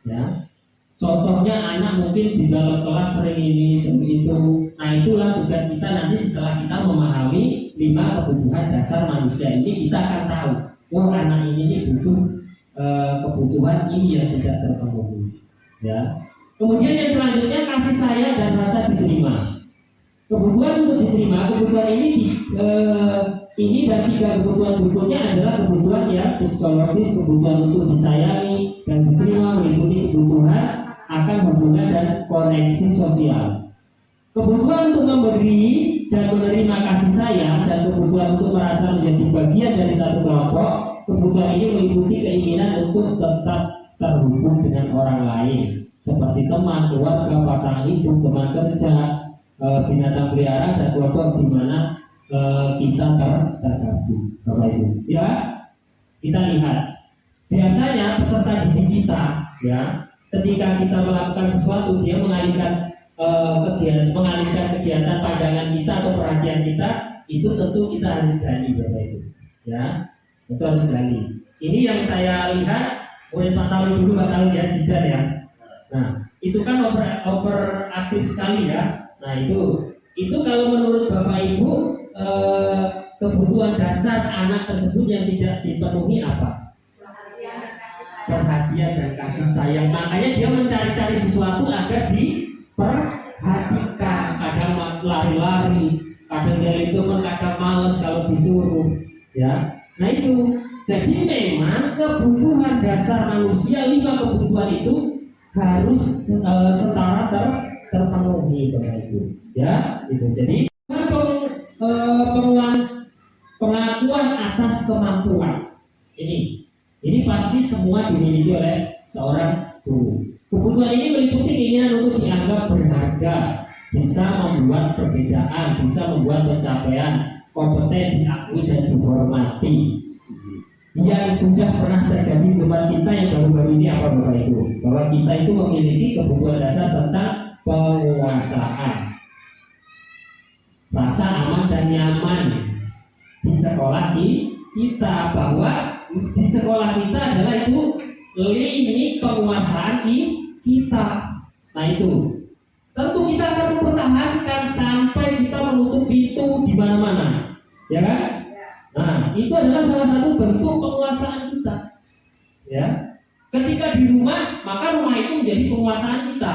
ya. Contohnya anak mungkin di dalam kelas sering ini, sering itu. Nah, itulah tugas kita nanti setelah kita memahami 5 kebutuhan dasar manusia ini, kita akan tahu, oh, anak ini butuh kebutuhan ini yang tidak terpenuhi, ya. Kemudian yang selanjutnya kasih sayang dan rasa diterima. Kebutuhan untuk diterima, kebutuhan ini dan 3 kebutuhan berikutnya adalah kebutuhan yang psikologis, kebutuhan untuk disayangi dan diterima, meliputi kebutuhan akan hubungan dan koneksi sosial. Kebutuhan untuk memberi dan menerima kasih sayang dan kebutuhan untuk merasa menjadi bagian dari satu kelompok. Kebutuhan ini meliputi keinginan untuk tetap terhubung dengan orang lain, seperti teman, keluarga, pasangan hidup, teman kerja, binatang peliharaan, dan kelompok di mana kita tergabung. Bapak Ibu, ya, kita lihat biasanya peserta didik kita, ya, ketika kita melakukan sesuatu, dia mengalihkan kegiatan pandangan kita atau perhatian kita, itu tentu kita harus berani, Bapak Ibu, ya, itu harus berani. Ini yang saya lihat, murid Pak Tawi dulu, Pak Tawi, ya, Jidan, ya. Nah, itu kan aktif sekali, ya. Nah, itu kalau menurut Bapak Ibu, kebutuhan dasar anak tersebut yang tidak dipenuhi apa? Perhatian dan kasih sayang. Makanya dia mencari-cari sesuatu agar diperhatikan. Kadang lari-lari, kadang dari teman, kadang males kalau disuruh, ya. Nah, itu. Jadi memang kebutuhan dasar manusia, 5 kebutuhan itu harus setara terpenuhi, Bapak Ibu, ya. Itu. Jadi pengakuan atas kemampuan ini pasti semua dimiliki oleh seorang guru. Kebutuhan ini meliputi keinginan untuk dianggap berharga, bisa membuat perbedaan, bisa membuat pencapaian, kompeten, diakui dan dihormati. Yang sudah pernah terjadi di tempat kita yang baru-baru ini apa, Bapak Ibu? Bahwa kita itu memiliki kebutuhan dasar tentang penguasaan, rasa aman dan nyaman di sekolah kita, bahwa di sekolah kita adalah itu Ini penguasaan kita. Nah itu tentu kita akan mempertahankan sampai kita menutup pintu di mana-mana, ya kan? Nah itu adalah salah satu bentuk penguasaan kita. Ya, ketika di rumah maka rumah itu menjadi penguasaan kita.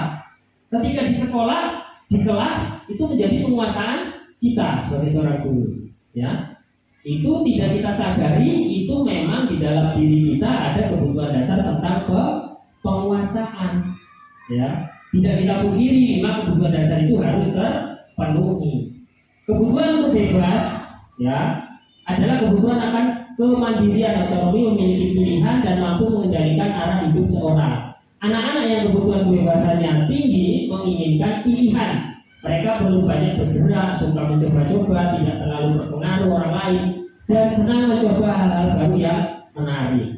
Ketika di sekolah, di kelas itu menjadi penguasaan kita sebagai seorang guru. Ya, itu tidak kita sadari, itu memang di dalam diri kita ada kebutuhan dasar tentang penguasaan. Ya, tidak kita pungkiri, memang kebutuhan dasar itu harus terpenuhi. Kebutuhan untuk bebas, ya, adalah kebutuhan akan kemandirian, otonomi, memiliki pilihan dan mampu mengendalikan arah hidup seorang. Anak-anak yang kebutuhan kebebasannya tinggi menginginkan pilihan. Mereka perlu banyak bergerak, suka mencoba-coba, tidak terlalu terpengaruh orang lain, dan senang mencoba hal-hal baru yang menarik.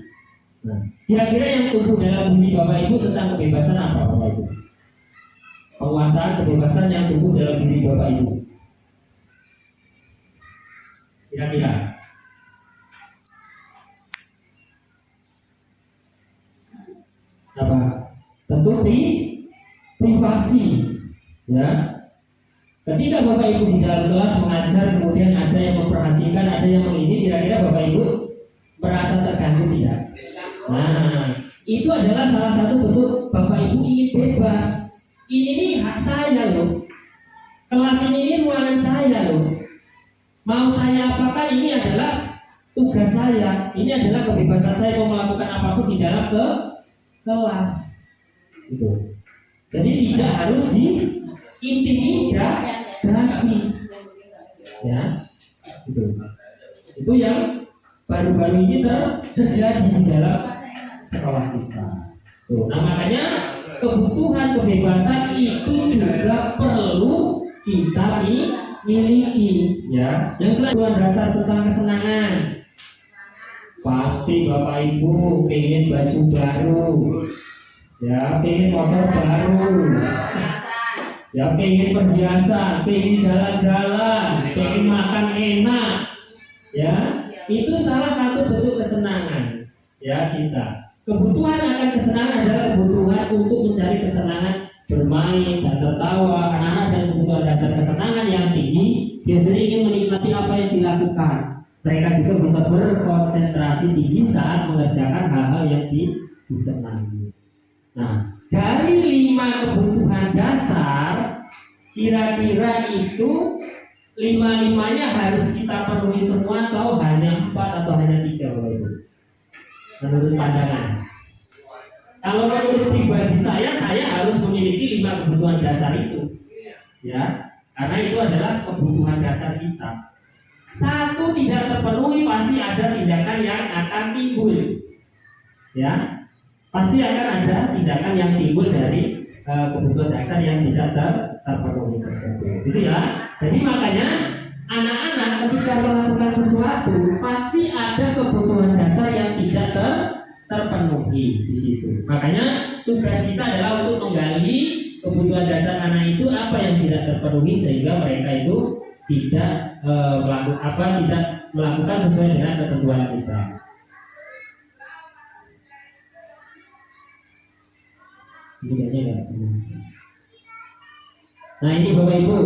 Nah, kira-kira yang tumbuh dalam diri Bapak Ibu tentang kebebasan apa, Bapak Ibu? Penguasaan kebebasan yang tumbuh dalam diri Bapak Ibu. Kira-kira. Apa? Tentu privasi, ya. Ketika Bapak Ibu di dalam kelas mengajar, kemudian ada yang memperhatikan, ada yang mengini, kira-kira Bapak Ibu merasa terganggu tidak? Nah, itu adalah salah satu bentuk Bapak Ibu ingin bebas. Ini nih hak saya loh. Kelas ini ruangan saya loh. Mau saya apakan, ini adalah tugas saya. Ini adalah kebebasan saya mau melakukan apapun di dalam kelas. Gitu. Jadi tidak harus diintimidasi. Ya. Gitu. Itu yang baru-baru ini terjadi di dalam sekolah kita. Tuh. Nah makanya kebutuhan kebebasan itu juga perlu kita miliki, ya. Yang selain dasar tentang kesenangan, pasti Bapak Ibu pengen baju baru, ya, pengen motor baru, ya, pengen perhiasan, pengen jalan-jalan, pengen makan enak, ya. Itu salah satu bentuk kesenangan, ya kita. Kebutuhan akan kesenangan adalah kebutuhan untuk mencari kesenangan bermain dan tertawa. Anak-anak dan kebutuhan dasar kesenangan yang tinggi biasanya ingin menikmati apa yang dilakukan. Mereka juga bisa berkonsentrasi tinggi saat mengerjakan hal-hal yang disenangi. Nah, dari 5 kebutuhan dasar, kira-kira itu 5-5-nya harus kita penuhi semua atau hanya 4 atau hanya 3, Bapak Ibu? Menurut pandangan. Kalau menurut pribadi saya harus memiliki 5 kebutuhan dasar itu, ya, karena itu adalah kebutuhan dasar kita. Satu tidak terpenuhi, pasti ada tindakan yang akan timbul, ya, pasti akan ada tindakan yang timbul dari kebutuhan dasar yang tidak terpenuhi tersebut, gitu ya. Jadi makanya anak-anak ketika melakukan sesuatu pasti ada kebutuhan dasar yang tidak terpenuhi di situ. Makanya tugas kita adalah untuk menggali kebutuhan dasar anak itu apa yang tidak terpenuhi sehingga mereka itu tidak melakukan sesuai dengan ketentuan kita. Nah ini Bapak Ibu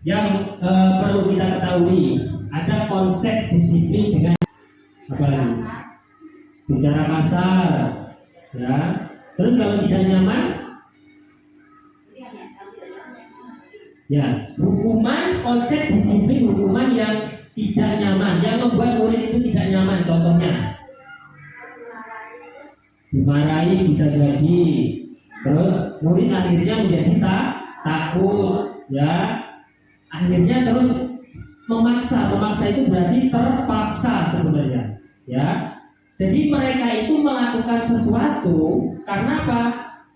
yang perlu kita ketahui, ada konsep disiplin dengan apa lagi? Bicara kasar, ya. Terus kalau tidak nyaman, ya, hukuman, konsep disiplin hukuman yang tidak nyaman, yang membuat murid itu tidak nyaman. Contohnya, dimarahi bisa jadi, terus murid akhirnya menjadi takut, ya. Akhirnya terus memaksa itu berarti terpaksa sebenarnya, ya. Jadi mereka itu melakukan sesuatu karena apa?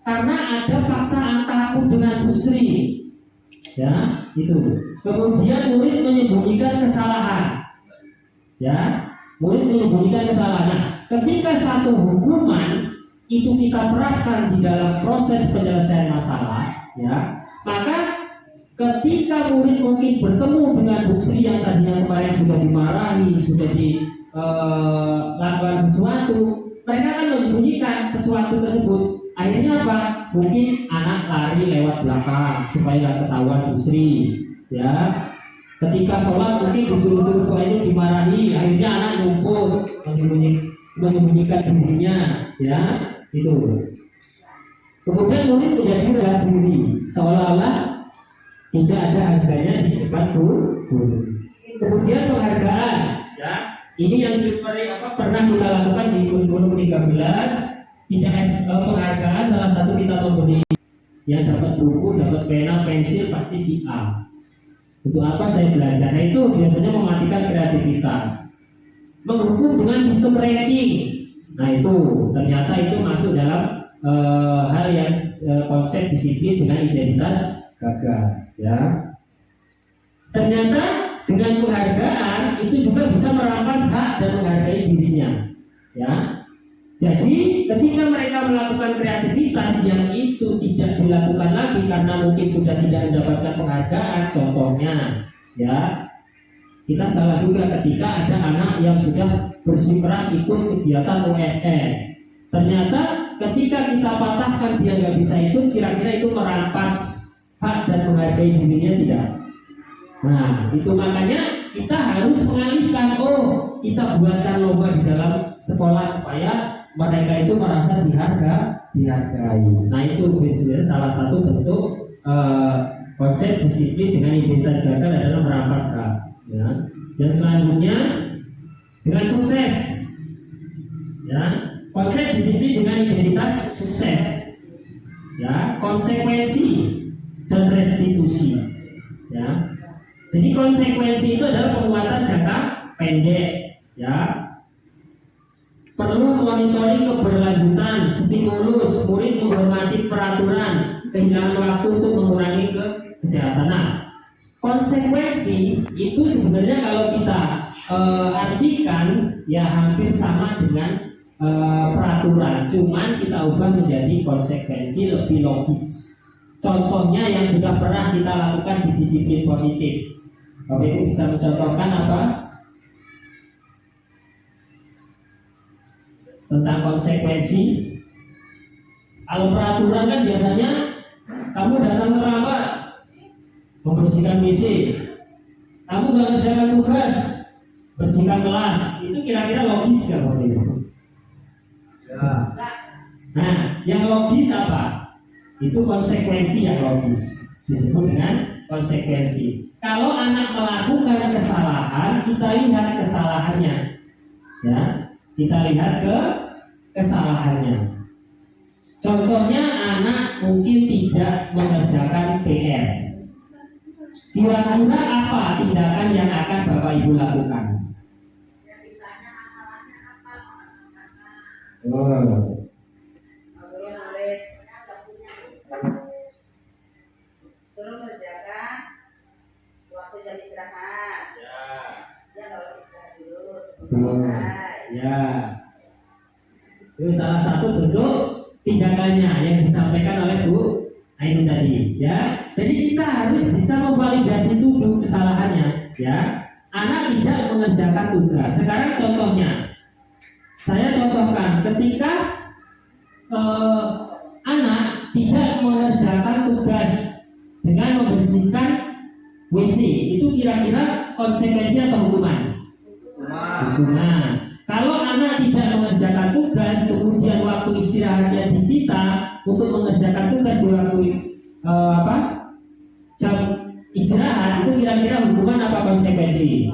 Karena ada paksaan takut dengan busri, ya, itu. Kemudian murid menyembunyikan kesalahan, ya, murid menyembunyikan kesalahan. Nah, ketika satu hukuman itu kita terapkan di dalam proses penyelesaian masalah, ya, maka ketika murid mungkin bertemu dengan busri yang tadinya kemarin sudah dimarahi, sudah dilakukan sesuatu, mereka akan menyembunyikan sesuatu tersebut. Akhirnya apa? Mungkin anak lari lewat belakang supaya nggak ketahuan istri, ya. Ketika sholat mungkin disuruh-suruh doa itu dimarahi, akhirnya anak ngumpul menyembunyikan dirinya, ya, itu. Kemudian murid menjadi rendah diri, seolah-olah tidak ada harganya di depan guru. Kemudian penghargaan, ya, ini yang pernah kita lakukan di kurikulum 13. Penghargaan salah satu kita memberi yang dapat buku, dapat pena, pensil pasti si A. Untuk apa saya belajar? Nah itu biasanya mematikan kreativitas. Menghukum dengan sistem ranking. Nah itu ternyata itu masuk dalam hal yang konsep disiplin dengan identitas gagal. Ya. Ternyata dengan penghargaan itu juga bisa merampas hak dan menghargai dirinya. Ya. Jadi ketika mereka melakukan kreativitas yang itu tidak dilakukan lagi karena mungkin sudah tidak mendapatkan penghargaan, contohnya, ya, kita salah juga ketika ada anak yang sudah bersikeras ikut kegiatan OSN. Ternyata ketika kita patahkan dia nggak bisa ikut, kira-kira itu merampas hak dan menghargai dirinya tidak? Nah, itu makanya kita harus mengalihkan, kita buatkan lomba di dalam sekolah supaya mereka itu merasa dihargai. Nah itu sebenarnya salah satu bentuk konsep disiplin dengan identitas gagal adalah merampas hak. Ya. Dan selanjutnya dengan sukses. Ya, konsep disiplin dengan identitas sukses. Ya, konsekuensi dan restitusi. Ya. Jadi konsekuensi itu adalah penguatan jangka pendek. Ya. Perlu monitoring keberlanjutan, stimulus, murid menghormati peraturan, kehilangan waktu untuk mengurangi kesehatan. Nah, konsekuensi itu sebenarnya kalau kita artikan ya hampir sama dengan peraturan, cuman kita ubah menjadi konsekuensi lebih logis. Contohnya yang sudah pernah kita lakukan di disiplin positif. Bapak Ibu bisa mencontohkan apa? Tentang konsekuensi. Kalau peraturan kan biasanya kamu datang terlambat membersihkan WC, kamu nggak ngerjakan tugas bersihkan kelas, itu kira-kira logis nggak Bapak Ibu? Ya. Nah, yang logis apa? Itu konsekuensi yang logis, disebut dengan konsekuensi. Kalau anak melakukan kesalahan, kita lihat kesalahannya, ya. Kita lihat kesalahannya. Contohnya anak mungkin tidak mengerjakan PR. Kira-kira apa tindakan yang akan Bapak Ibu lakukan? Suruh mengerjakan waktu jam istirahat. Ya kalau istirahat dulu sebelum selesai. Ya, itu salah satu bentuk tindakannya yang disampaikan oleh Bu Ainun tadi. Ya, jadi kita harus bisa memvalidasi tujuh kesalahannya. Ya, anak tidak mengerjakan tugas. Sekarang contohnya, saya contohkan ketika anak tidak mengerjakan tugas dengan membersihkan WC, itu kira-kira konsekuensi atau hukuman? Hukuman. Kalau anak tidak mengerjakan tugas, kemudian waktu istirahatnya disita untuk mengerjakan tugas di waktu jam istirahat, itu kira-kira hukuman apa konsekuensi?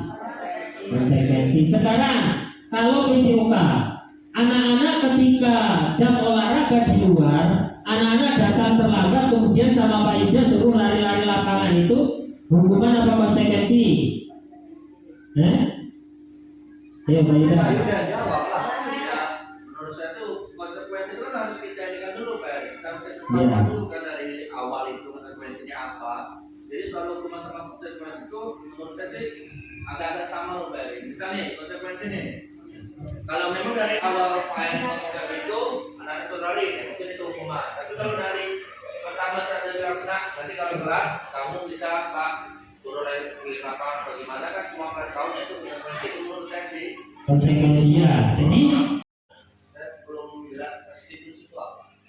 Konsekuensi. Sekarang kalau PCOK, anak-anak ketika jam olahraga di luar, anak-anak datang terlambat, kemudian sama Pak Ida suruh lari-lari lapangan, itu hukuman apa konsekuensi? Ayo Pak Ida. Udah jawab lah. Ya, menurut saya tuh konsekuensi itu kan harus kita jadikan dulu Pak. Kita harus dulu kan dari awal itu konsekuensinya apa. Jadi soal hukuman sama konsekuensi itu menurut saya sih agak-agak sama loh Pak. Misalnya konsekuensi nih, kalau memang dari awal Pak ngomong kayak gitu, anak-anak saudari mungkin itu hukuman. Tapi kalau dari pertama saya bilang nanti kalau telat kamu bisa Pak suruh dari apa bagaimana kan semua kelas tahunnya itu punya konsekuensi menurut saya sih. Konsekuensinya. Jadi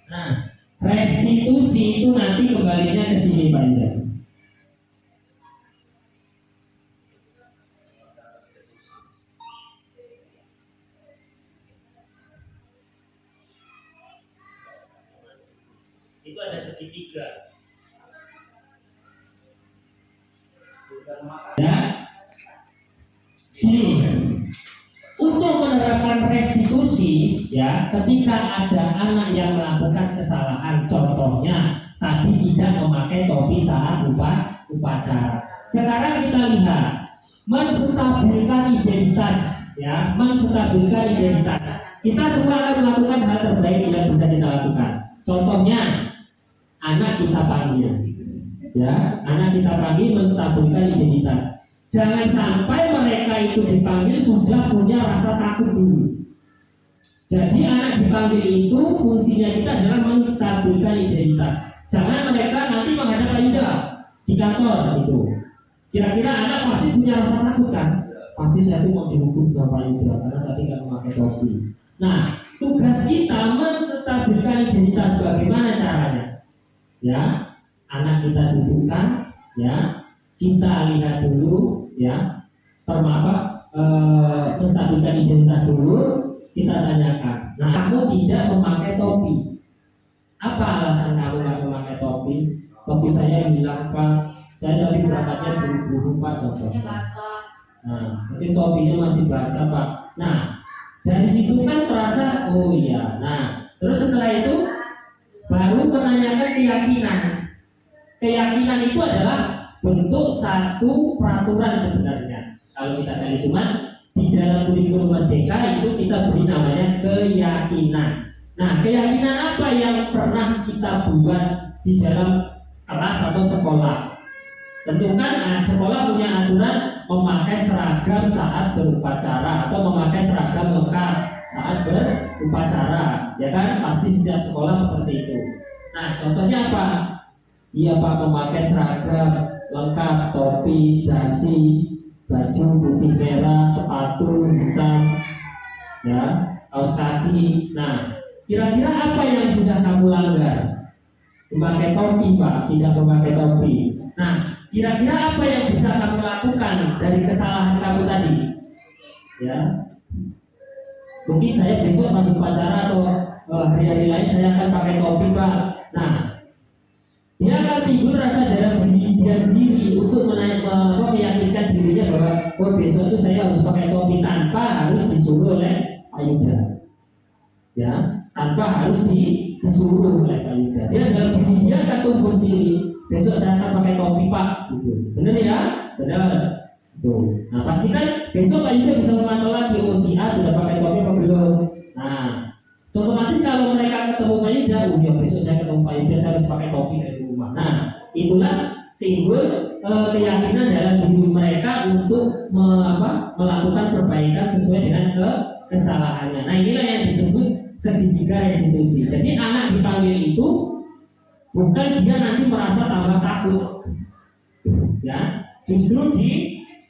Nah, restitusi itu nanti kembalinya ke sini Pak Indra. Itu ada segitiga. Ya, ini untuk menerapkan restitusi, ya, ketika ada anak yang melakukan kesalahan, contohnya tadi tidak memakai topi saat upacara. Sekarang kita lihat menstabilkan identitas, ya, menstabilkan identitas. Kita semua akan melakukan hal terbaik yang bisa kita lakukan. Contohnya, anak kita panggil, ya, anak kita panggil menstabilkan identitas. Jangan sampai mereka itu dipanggil sudah punya rasa takut dulu. Jadi anak dipanggil itu fungsinya kita adalah menstabilkan identitas. Jangan mereka nanti menghadap Pak Yuda di kantor itu. Kira-kira anak pasti punya rasa takut kan? Pasti saya tuh mau dihukum sama Pak Yuda karena tadi nggak memakai topi. Nah, tugas kita menstabilkan identitas. Bagaimana caranya? Ya, anak kita dudukkan, ya. Kita lihat dulu, ya, menstabilkan identitas dulu. Kita tanyakan, nah, kamu tidak memakai topi. Apa alasan kamu nggak memakai topi? Topi saya hilang Pak. Saya tadi berangkatnya buru-buru Pak, contohnya. Nah, mungkin topinya masih basah Pak. Nah, dari situ kan terasa, oh iya. Nah, terus setelah itu baru menanyakan keyakinan. Keyakinan itu adalah bentuk satu peraturan sebenarnya. Kalau kita tadi cuma di dalam kurikulum merdeka itu kita beri namanya keyakinan. Nah, keyakinan apa yang pernah kita buat di dalam kelas atau sekolah? Tentukan sekolah punya aturan memakai seragam saat berupacara atau memakai seragam lengkap saat berupacara, ya kan? Pasti setiap sekolah seperti itu. Nah, contohnya apa? Iya Pak, memakai seragam lengkap, topi, dasi, baju putih merah, sepatu hitam, ya, kaos kaki. Nah, kira-kira apa yang sudah kamu langgar? Memakai topi Pak, tidak memakai topi. Nah, kira-kira apa yang bisa kamu lakukan dari kesalahan kamu tadi? Ya, mungkin saya besok masuk upacara atau hari-hari lain saya akan pakai topi Pak. Nah, dia akan timbul rasa dalam diri dia sendiri untuk meyakinkan dirinya bahwa oh besok itu saya harus pakai topi tanpa harus disuruh oleh Pak Yuda, ya, tanpa harus disuruh oleh Pak Yuda. Dia dalam diri dia akan tumbuh sendiri. Besok saya akan pakai topi Pak, gitu. Benar ya? Benar. Tuh. Nah, pastikan besok Pak Yuda bisa memantau lagi oh si A sudah pakai topi apa belum. Nah, otomatis kalau mereka ketemu Pak Yuda, oh ya besok saya ketemu Pak Yuda saya harus pakai topi dari rumah. Nah, itulah timbul keyakinan dalam diri mereka untuk melakukan perbaikan sesuai dengan kesalahannya. Nah, inilah yang disebut segitiga restitusi. Jadi anak dipanggil itu bukan dia nanti merasa tambah takut, ya, justru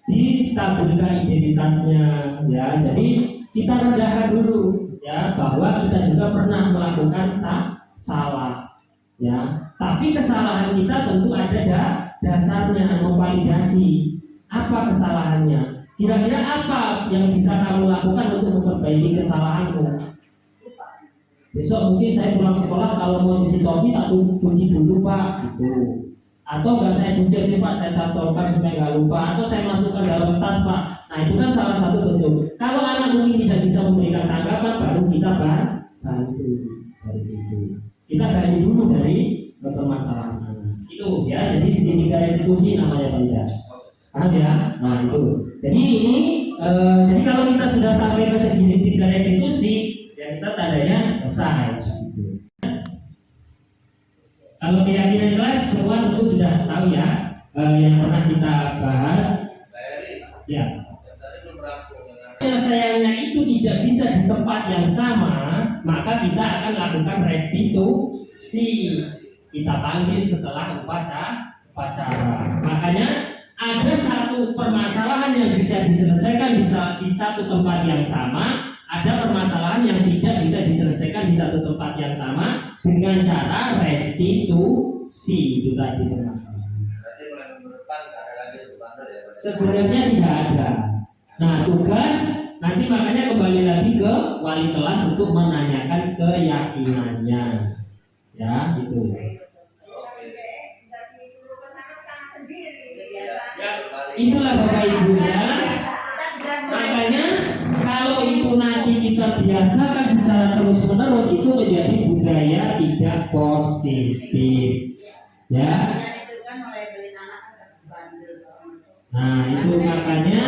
distabilkan identitasnya, ya. Jadi kita rendahkan dulu, ya, bahwa kita juga pernah melakukan salah, ya. Tapi kesalahan kita tentu ada dasarnya, memvalidasi apa kesalahannya. Kira-kira apa yang bisa kamu lakukan untuk memperbaiki kesalahanmu? Besok mungkin saya pulang sekolah kalau mau cuci topi tak cuci dulu Pak, gitu. Atau enggak saya cuci aja Pak, saya cantolkan supaya nggak lupa. Atau saya masukkan dalam tas Pak. Nah itu kan salah satu bentuk. Kalau anak mungkin tidak bisa memberikan tanggapan, baru kita bantu dari situ. Kita gali dulu dari permasalahan anak. Itu ya, jadi segitiga restitusi namanya Pak Ida. Paham ya? Nah itu. Jadi ini, jadi kalau kita sudah sampai ke segitiga restitusi, ya kita tandanya selesai. Kalau keyakinan jelas, semua tentu sudah tahu ya, yang pernah kita bahas. Ya. Penyelesaiannya itu tidak bisa di tempat yang sama, maka kita akan lakukan restitusi. Kita panggil setelah upacara. Makanya ada satu permasalahan yang bisa diselesaikan di satu tempat yang sama, ada permasalahan yang tidak bisa diselesaikan di satu tempat yang sama dengan cara restitusi. Itu tadi permasalahan. Berarti mulai minggu depan nggak ada lagi untuk bandel ya? Sebenarnya tidak ada. Nah, tugas nanti makanya kembali lagi ke wali kelas untuk menanyakan keyakinannya. Ya, itu. Itulah Bapak Ibunya. Makanya kalau itu nanti kita biasakan secara terus-menerus, itu menjadi budaya tidak positif. Ya. Nah, itu makanya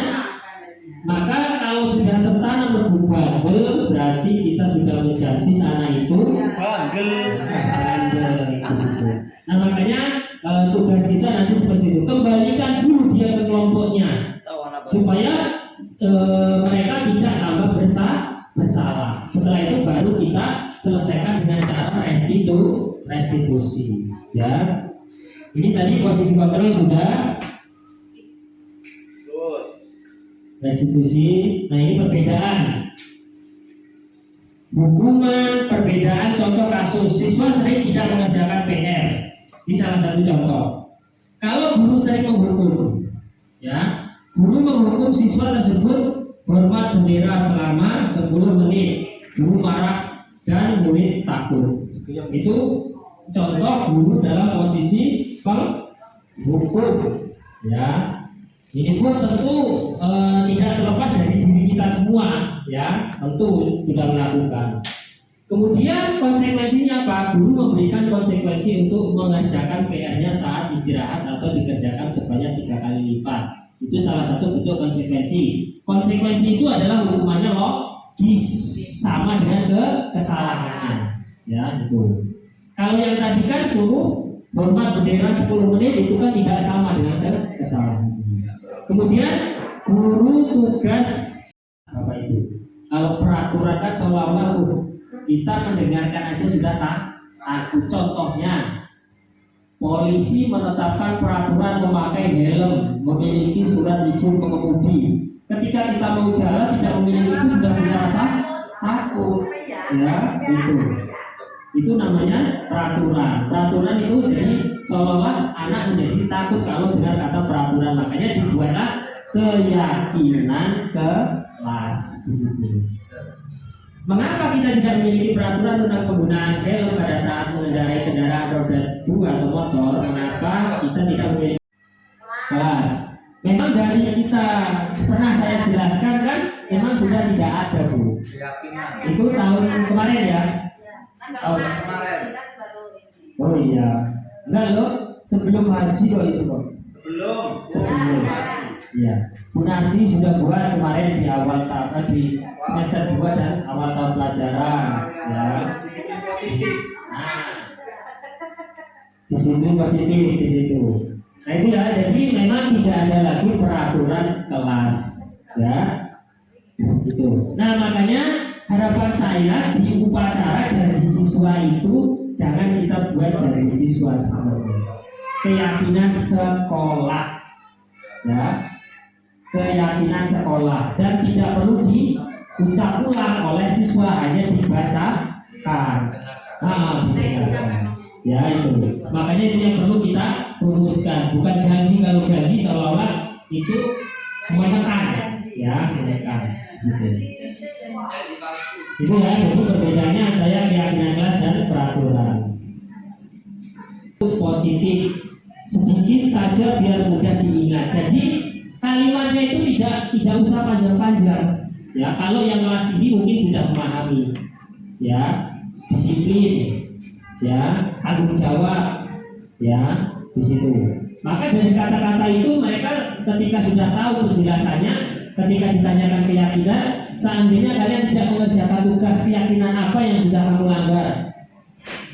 maka kalau sudah tertanam regu bandel, berarti kita sudah menjustis anak itu bandel. Nah, makanya tugas kita nanti seperti itu. Kembalikan dulu dia ke kelompoknya supaya mereka tidak tambah bersalah. Setelah itu baru kita selesaikan dengan cara restitusi. Ya, ini tadi posisi kontrol sudah. Restitusi. Nah, ini perbedaan hukuman, perbedaan contoh kasus. Siswa sering tidak mengerjakan PR. Ini salah satu contoh. Kalau guru sering menghukum, ya, guru menghukum siswa tersebut hormat bendera selama 10 menit. Guru marah dan murid takut. Itu contoh guru dalam posisi penghukum. Ya, ini pun tentu tidak terlepas dari diri kita semua, ya, tentu sudah melakukan. Kemudian konsekuensinya apa? Guru memberikan konsekuensi untuk mengerjakan PR-nya saat istirahat atau dikerjakan sebanyak 3 kali lipat. Itu salah satu bentuk konsekuensi. Konsekuensi itu adalah hukumannya logis, sama dengan kesalahannya, ya, itu. Kalau yang tadi kan suruh hormat bendera 10 menit, itu kan tidak sama dengan kesalahan. Kemudian guru tugas apa itu? Kalau peraturan kan seolah-olah kita mendengarkan aja sudah takut. Contohnya, polisi menetapkan peraturan memakai helm, memiliki surat izin pengemudi. Ketika kita mau jalan tidak memiliki itu sudah punya rasa takut, ya, itu. Itu namanya peraturan. Peraturan itu jadi seolah-olah anak menjadi takut kalau dengar kata peraturan. Makanya dibuatlah keyakinan kelas di situ. Mengapa kita tidak memiliki peraturan tentang penggunaan helm pada saat mengendarai kendaraan roda 2 atau motor? Kenapa kita tidak memiliki kelas? Memang dari kita pernah saya jelaskan kan, memang sudah tidak ada, Bu. Itu tahun kemarin ya. Tahun kemarin. Oh iya. Enggak loh, sebelum haji kok itu kok. Sebelum. Iya. Bu Nanti sudah buat kemarin di awal tahun, di semester 2 dan awal tahun pelajaran, ya. Nah, disiplin positif di situ. Nah itu ya, jadi memang tidak ada lagi peraturan kelas, ya. Itu. Nah makanya harapan saya di upacara janji siswa itu jangan kita buat janji siswa saja. Keyakinan sekolah, ya. Keyakinan sekolah, dan tidak perlu diucap ulang oleh siswa, hanya dibacakan. Ya itu. Makanya itu yang perlu kita rumuskan. Bukan janji, kalau janji seolah-olah itu menekan, ya, menekan. Itu ya, jadi perbedaannya antara keyakinan kelas dan peraturan. Itu positif, sedikit saja biar mudah diingat. Jadi kalimatnya itu tidak usah panjang-panjang. Ya, kalau yang kelas tinggi mungkin sudah memahami. Ya, disiplin, ya, tanggung jawab, ya, di situ. Maka dari kata-kata itu mereka ketika sudah tahu penjelasannya, ketika ditanyakan keyakinan, seandainya kalian tidak mengerjakan tugas keyakinan apa yang sudah kamu langgar,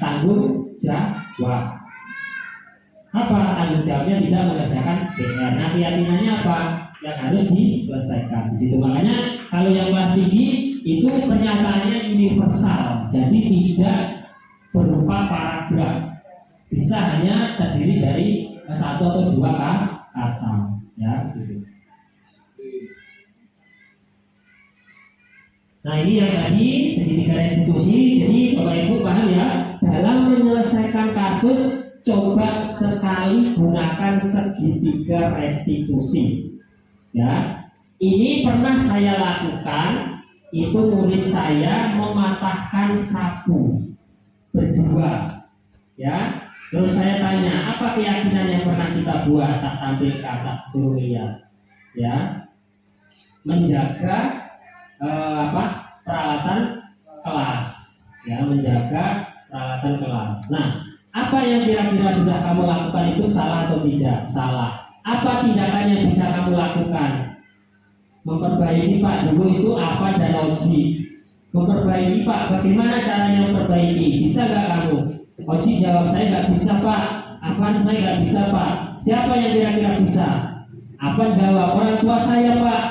tanggung jawab. Apa tanggung jawabnya? Tidak mengerjakan PR. Nah, keyakinannya apa yang harus diselesaikan di situ. Makanya kalau yang kelas tinggi itu pernyataannya universal, jadi tidak berupa paragraf, bisa hanya terdiri dari 1 atau 2 kata, ya gitu. Nah ini yang tadi segitiga restitusi. Jadi Bapak Ibu paham ya, dalam menyelesaikan kasus coba sekali gunakan segitiga restitusi. Ya, ini pernah saya lakukan. Itu murid saya mematahkan sapu berdua. Ya, terus saya tanya, apa keyakinan yang pernah kita buat? Tak tampil kata, suruh lihat. Ya, menjaga peralatan kelas, ya, menjaga peralatan kelas. Nah, apa yang kira-kira sudah kamu lakukan itu salah atau tidak? Salah. Apa tindakan yang bisa kamu lakukan? Memperbaiki Pak, dulu itu apa dan Oji. Memperbaiki Pak, bagaimana caranya memperbaiki? Bisa nggak kamu? Oji jawab, saya nggak bisa Pak. Apaan saya nggak bisa Pak? Siapa yang kira-kira bisa? Apa jawab, orang tua saya Pak.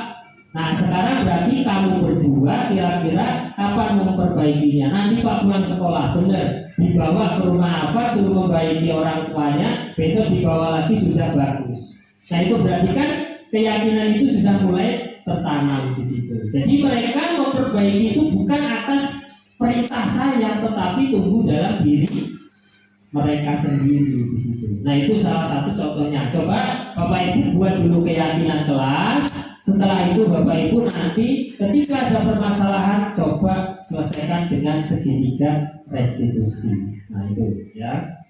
Nah sekarang berarti kamu berdua kira-kira kapan memperbaikinya? Nanti Pak pulang sekolah, bener, dibawa ke rumah apa, suruh membaiki orang tuanya, besok dibawa lagi sudah bagus. Nah itu berarti kan keyakinan itu sudah mulai tertanam di situ. Jadi mereka memperbaiki itu bukan atas perintah saya, tetapi tumbuh dalam diri mereka sendiri di situ. Nah itu salah satu contohnya. Coba Bapak Ibu buat dulu keyakinan kelas. Setelah itu Bapak Ibu nanti ketika ada permasalahan coba selesaikan dengan segitiga restitusi. Nah itu ya.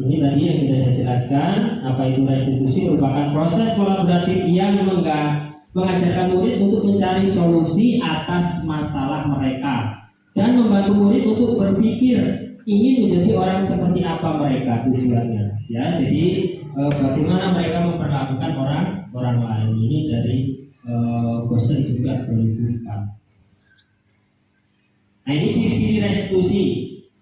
Ini tadi yang sudah saya jelaskan. Apa itu restitusi? Merupakan proses kolaboratif yang mengajarkan murid untuk mencari solusi atas masalah mereka dan membantu murid untuk berpikir ingin menjadi orang seperti apa mereka tujuannya. Ya, jadi bagaimana mereka memperlakukan orang lain. Ini dari Gosen juga menunjukkan. Nah ini ciri-ciri restitusi.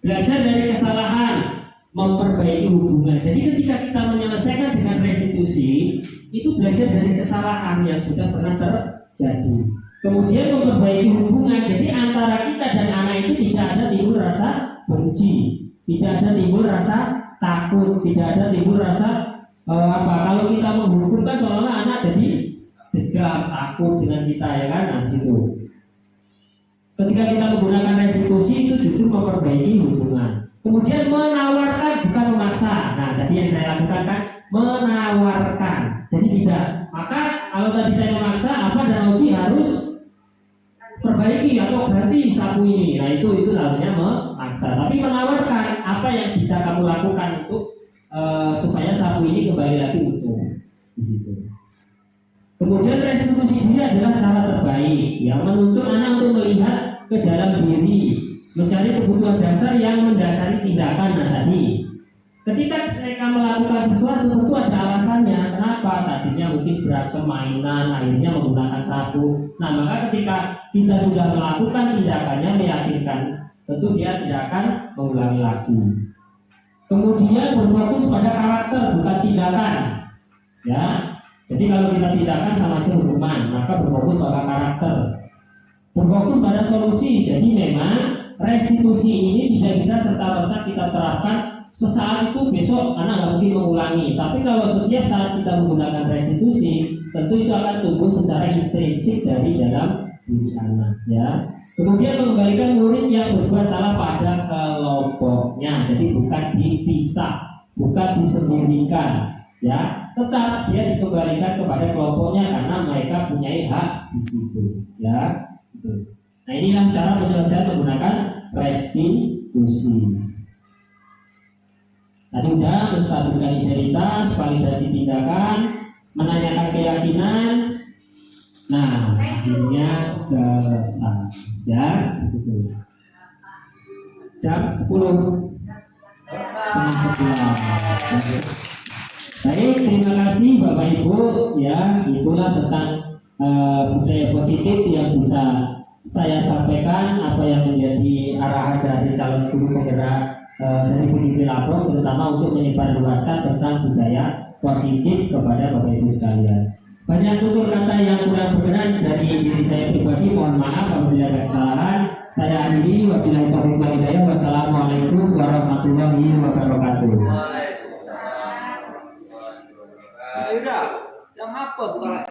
Belajar dari kesalahan, memperbaiki hubungan. Jadi ketika kita menyelesaikan dengan restitusi, itu belajar dari kesalahan yang sudah pernah terjadi. Kemudian memperbaiki hubungan. Jadi antara kita dan anak itu tidak ada timbul rasa benci, tidak ada timbul rasa takut, tidak ada timbul rasa kalau kita menghukum kan seolah-olah anak jadi dendam, takut dengan kita, ya kan? Nah situ. Ketika kita menggunakan restitusi itu justru memperbaiki hubungan. Kemudian menawarkan bukan memaksa. Nah tadi yang saya lakukan kan menawarkan. Jadi tidak. Maka kalau tadi saya memaksa, apa dan Oji harus perbaiki atau ganti sapu ini. Nah itu namanya memaksa. Tapi menawarkan apa yang bisa kamu lakukan untuk supaya sapu ini kembali lagi utuh di situ. Kemudian restitusi diri adalah cara terbaik yang menuntut anak untuk melihat ke dalam diri, mencari kebutuhan dasar yang mendasari tindakan. Nah tadi ketika mereka melakukan sesuatu tentu ada alasannya. Kenapa? Tadinya mungkin berantem mainan, akhirnya menggunakan sapu. Nah maka ketika kita sudah melakukan tindakannya meyakinkan, tentu dia tidak akan mengulangi lagi. Kemudian berfokus pada karakter bukan tindakan. Ya, jadi kalau kita tindakan sama aja hukuman, maka berfokus pada karakter. Berfokus pada solusi. Jadi memang restitusi ini tidak bisa serta-merta kita terapkan sesaat itu besok anak nggak mungkin mengulangi. Tapi kalau setiap saat kita menggunakan restitusi, tentu itu akan tumbuh secara intrinsik dari dalam diri anak. Ya. Kemudian mengembalikan murid yang berbuat salah pada kelompoknya. Jadi bukan dipisah, bukan disembunyikan, ya. Tetap dia dikembalikan kepada kelompoknya karena mereka punya hak di situ, ya. Nah inilah cara penyelesaian menggunakan restitusi. Tadi udah menstabilkan identitas, validasi tindakan, menanyakan keyakinan. Nah, akhirnya selesai. Ya, begitu. Jam 10. Baik, terima kasih Bapak Ibu. Ya, itulah tentang budaya positif yang bisa saya sampaikan, apa yang menjadi arahan dari calon guru penggerak dari PDIP Lampung, terutama untuk menyebarluaskan tentang budaya positif kepada Bapak Ibu sekalian. Banyak tutur kata yang kurang berkenan dari diri saya pribadi, mohon maaf apabila ada kesalahan. Saya akhiri, wabillahi taufiq wal hidayah. Wassalamualaikum warahmatullahi wabarakatuh. Waalaikumsalam. Udah, yang apa bukan